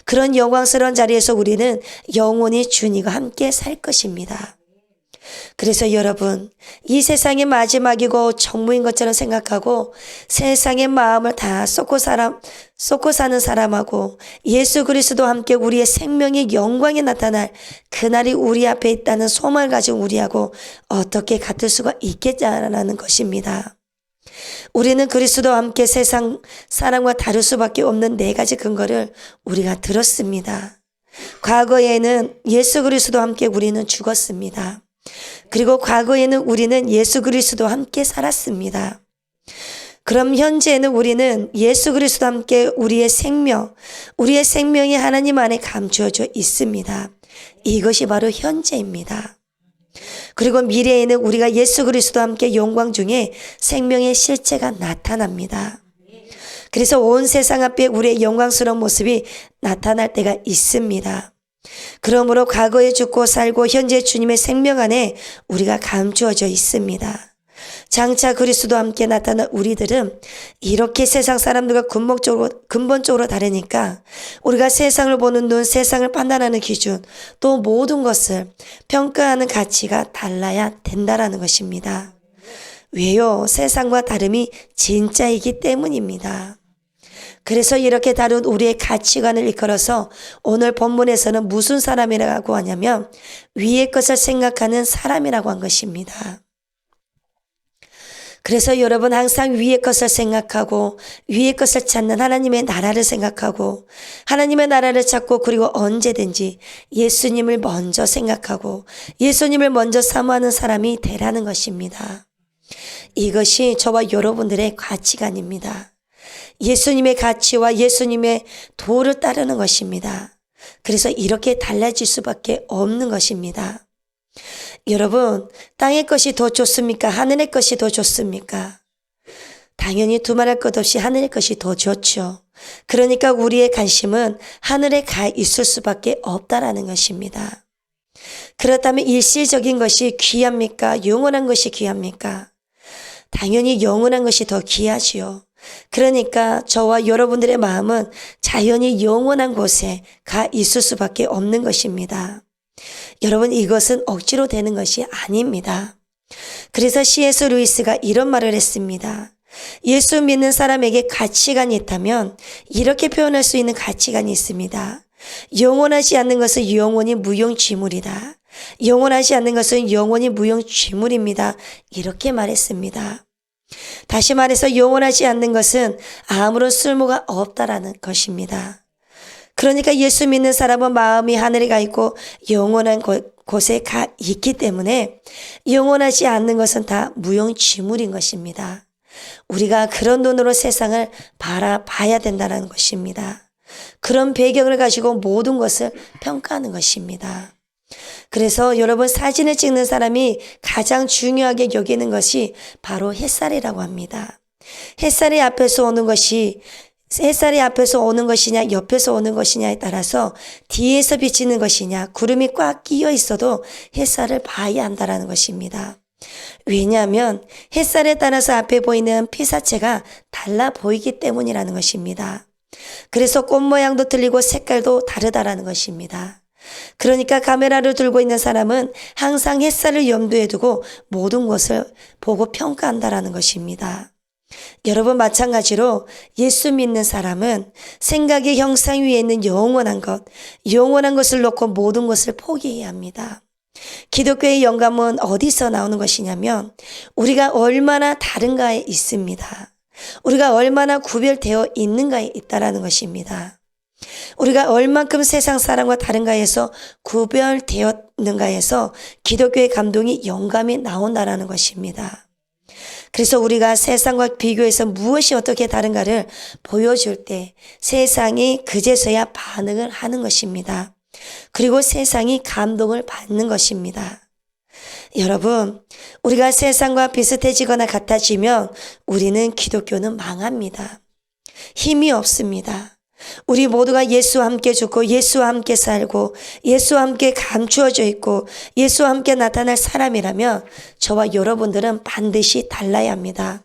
그런 영광스러운 자리에서 우리는 영원히 주님과 함께 살 것입니다. 그래서 여러분, 이 세상의 마지막이고 정무인 것처럼 생각하고 세상의 마음을 다 쏟고 사는 사람하고 예수 그리스도와 함께 우리의 생명의 영광이 나타날 그날이 우리 앞에 있다는 소망을 가진 우리하고 어떻게 같을 수가 있겠냐라는 것입니다. 우리는 그리스도와 함께 세상 사람과 다를 수밖에 없는 네 가지 근거를 우리가 들었습니다. 과거에는 예수 그리스도와 함께 우리는 죽었습니다. 그리고 과거에는 우리는 예수 그리스도와 함께 살았습니다. 그럼 현재에는 우리는 예수 그리스도와 함께 우리의 생명이 하나님 안에 감추어져 있습니다. 이것이 바로 현재입니다. 그리고 미래에는 우리가 예수 그리스도와 함께 영광 중에 생명의 실체가 나타납니다. 그래서 온 세상 앞에 우리의 영광스러운 모습이 나타날 때가 있습니다. 그러므로 과거에 죽고 살고 현재 주님의 생명 안에 우리가 감추어져 있습니다. 장차 그리스도와 함께 나타난 우리들은 이렇게 세상 사람들과 근본적으로 다르니까 우리가 세상을 보는 눈, 세상을 판단하는 기준, 또 모든 것을 평가하는 가치가 달라야 된다라는 것입니다. 왜요? 세상과 다름이 진짜이기 때문입니다. 그래서 이렇게 다른 우리의 가치관을 이끌어서 오늘 본문에서는 무슨 사람이라고 하냐면 위의 것을 생각하는 사람이라고 한 것입니다. 그래서 여러분 항상 위의 것을 생각하고 위의 것을 찾는 하나님의 나라를 생각하고 하나님의 나라를 찾고 그리고 언제든지 예수님을 먼저 생각하고 예수님을 먼저 사모하는 사람이 되라는 것입니다. 이것이 저와 여러분들의 가치관입니다. 예수님의 가치와 예수님의 도를 따르는 것입니다. 그래서 이렇게 달라질 수밖에 없는 것입니다. 여러분, 땅의 것이 더 좋습니까? 하늘의 것이 더 좋습니까? 당연히 두말할 것 없이 하늘의 것이 더 좋죠. 그러니까 우리의 관심은 하늘에 가 있을 수밖에 없다라는 것입니다. 그렇다면 일시적인 것이 귀합니까? 영원한 것이 귀합니까? 당연히 영원한 것이 더 귀하지요. 그러니까 저와 여러분들의 마음은 자연히 영원한 곳에 가 있을 수밖에 없는 것입니다. 여러분, 이것은 억지로 되는 것이 아닙니다. 그래서 C.S. 루이스가 이런 말을 했습니다. 예수 믿는 사람에게 가치관이 있다면 이렇게 표현할 수 있는 가치관이 있습니다. 영원하지 않는 것은 영원히 무용지물이다. 영원하지 않는 것은 영원히 무용지물입니다. 이렇게 말했습니다. 다시 말해서 영원하지 않는 것은 아무런 쓸모가 없다라는 것입니다. 그러니까 예수 믿는 사람은 마음이 하늘에 가 있고 영원한 곳에 가 있기 때문에 영원하지 않는 것은 다 무용지물인 것입니다. 우리가 그런 눈으로 세상을 바라봐야 된다는 것입니다. 그런 배경을 가지고 모든 것을 평가하는 것입니다. 그래서 여러분, 사진을 찍는 사람이 가장 중요하게 여기는 것이 바로 햇살이라고 합니다. 햇살이 앞에서 오는 것이냐 옆에서 오는 것이냐에 따라서 뒤에서 비치는 것이냐 구름이 꽉 끼어 있어도 햇살을 봐야 한다는 것입니다. 왜냐하면 햇살에 따라서 앞에 보이는 피사체가 달라 보이기 때문이라는 것입니다. 그래서 꽃 모양도 틀리고 색깔도 다르다라는 것입니다. 그러니까 카메라를 들고 있는 사람은 항상 햇살을 염두에 두고 모든 것을 보고 평가한다라는 것입니다. 여러분, 마찬가지로 예수 믿는 사람은 생각의 형상 위에 있는 영원한 것을 놓고 모든 것을 포기해야 합니다. 기독교의 영감은 어디서 나오는 것이냐면 우리가 얼마나 다른가에 있습니다. 우리가 얼마나 구별되어 있는가에 있다라는 것입니다. 우리가 얼만큼 세상 사람과 다른가에서 구별되었는가에서 기독교의 감동이 영감이 나온다라는 것입니다. 그래서 우리가 세상과 비교해서 무엇이 어떻게 다른가를 보여줄 때 세상이 그제서야 반응을 하는 것입니다. 그리고 세상이 감동을 받는 것입니다. 여러분, 우리가 세상과 비슷해지거나 같아지면 우리는 기독교는 망합니다. 힘이 없습니다. 우리 모두가 예수와 함께 죽고 예수와 함께 살고 예수와 함께 감추어져 있고 예수와 함께 나타날 사람이라면 저와 여러분들은 반드시 달라야 합니다.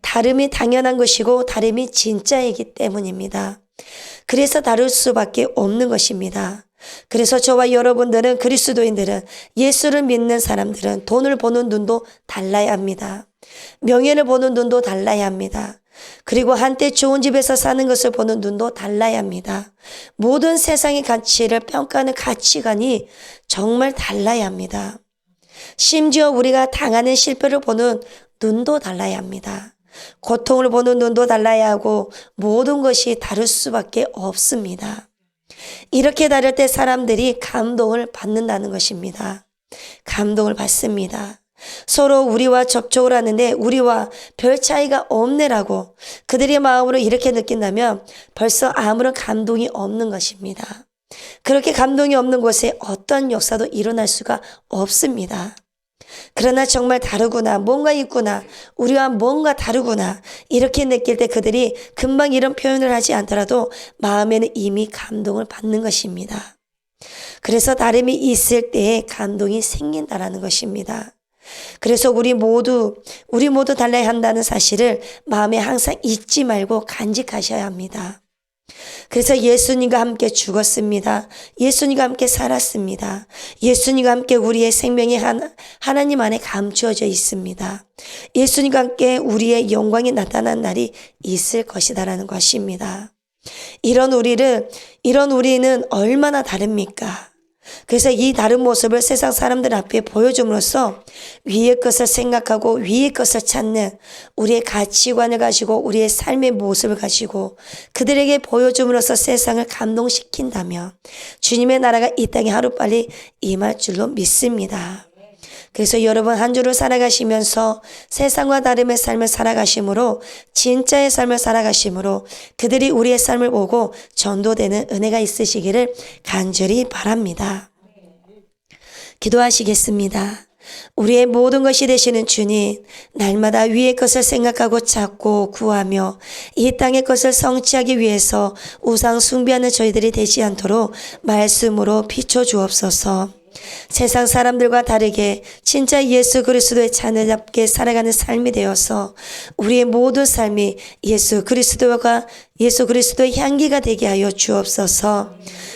다름이 당연한 것이고 다름이 진짜이기 때문입니다. 그래서 다를 수밖에 없는 것입니다. 그래서 저와 여러분들은 그리스도인들은 예수를 믿는 사람들은 돈을 보는 눈도 달라야 합니다. 명예를 보는 눈도 달라야 합니다. 그리고 한때 좋은 집에서 사는 것을 보는 눈도 달라야 합니다. 모든 세상의 가치를 평가하는 가치관이 정말 달라야 합니다. 심지어 우리가 당하는 실패를 보는 눈도 달라야 합니다. 고통을 보는 눈도 달라야 하고 모든 것이 다를 수밖에 없습니다. 이렇게 다를 때 사람들이 감동을 받는다는 것입니다. 감동을 받습니다. 서로 우리와 접촉을 하는데 우리와 별 차이가 없네라고 그들의 마음으로 이렇게 느낀다면 벌써 아무런 감동이 없는 것입니다. 그렇게 감동이 없는 곳에 어떤 역사도 일어날 수가 없습니다. 그러나 정말 다르구나, 뭔가 있구나, 우리와 뭔가 다르구나 이렇게 느낄 때 그들이 금방 이런 표현을 하지 않더라도 마음에는 이미 감동을 받는 것입니다. 그래서 다름이 있을 때에 감동이 생긴다라는 것입니다. 그래서 우리 모두 달라야 한다는 사실을 마음에 항상 잊지 말고 간직하셔야 합니다. 그래서 예수님과 함께 죽었습니다. 예수님과 함께 살았습니다. 예수님과 함께 우리의 생명이 하나님 안에 감추어져 있습니다. 예수님과 함께 우리의 영광이 나타난 날이 있을 것이다라는 것입니다. 이런 우리는 얼마나 다릅니까? 그래서 이 다른 모습을 세상 사람들 앞에 보여줌으로써 위의 것을 생각하고 위의 것을 찾는 우리의 가치관을 가지고 우리의 삶의 모습을 가지고 그들에게 보여줌으로써 세상을 감동시킨다면 주님의 나라가 이 땅에 하루빨리 임할 줄로 믿습니다. 그래서 여러분 한 주를 살아가시면서 세상과 다름의 삶을 살아가심으로 진짜의 삶을 살아가심으로 그들이 우리의 삶을 보고 전도되는 은혜가 있으시기를 간절히 바랍니다. 기도하시겠습니다. 우리의 모든 것이 되시는 주님, 날마다 위의 것을 생각하고 찾고 구하며 이 땅의 것을 성취하기 위해서 우상 숭배하는 저희들이 되지 않도록 말씀으로 비춰주옵소서. 세상 사람들과 다르게 진짜 예수 그리스도의 자녀답게 살아가는 삶이 되어서 우리의 모든 삶이 예수 그리스도의 향기가 되게 하여 주옵소서.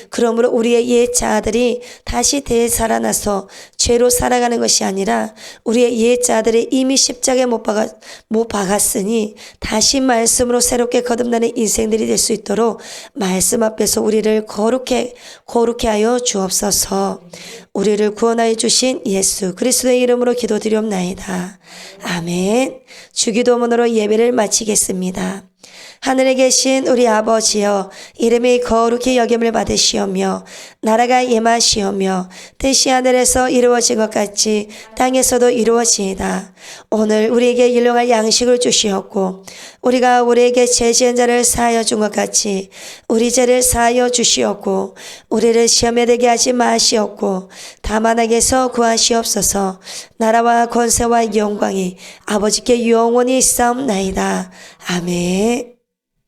그러므로 우리의 옛 자아들이 다시 되살아나서 죄로 살아가는 것이 아니라 우리의 옛 자아들이 이미 십자가에 못 박았으니 다시 말씀으로 새롭게 거듭나는 인생들이 될 수 있도록 말씀 앞에서 우리를 거룩해 하여 주옵소서. 우리를 구원하여 주신 예수 그리스도의 이름으로 기도드리옵나이다. 아멘. 주기도문으로 예배를 마치겠습니다. 하늘에 계신 우리 아버지여, 이름이 거룩히 여김을 받으시오며 나라가 임하시오며 뜻이 하늘에서 이루어진 것 같이 땅에서도 이루어지이다. 오늘 우리에게 일용할 양식을 주시옵고 우리가 우리에게 죄지은 자를 사하여 준 것 같이 우리 죄를 사하여 주시옵고 우리를 시험에 들게 하지 마시옵고 다만 악에서 구하시옵소서. 나라와 권세와 영광이 아버지께 영원히 있사옵나이다. 아멘.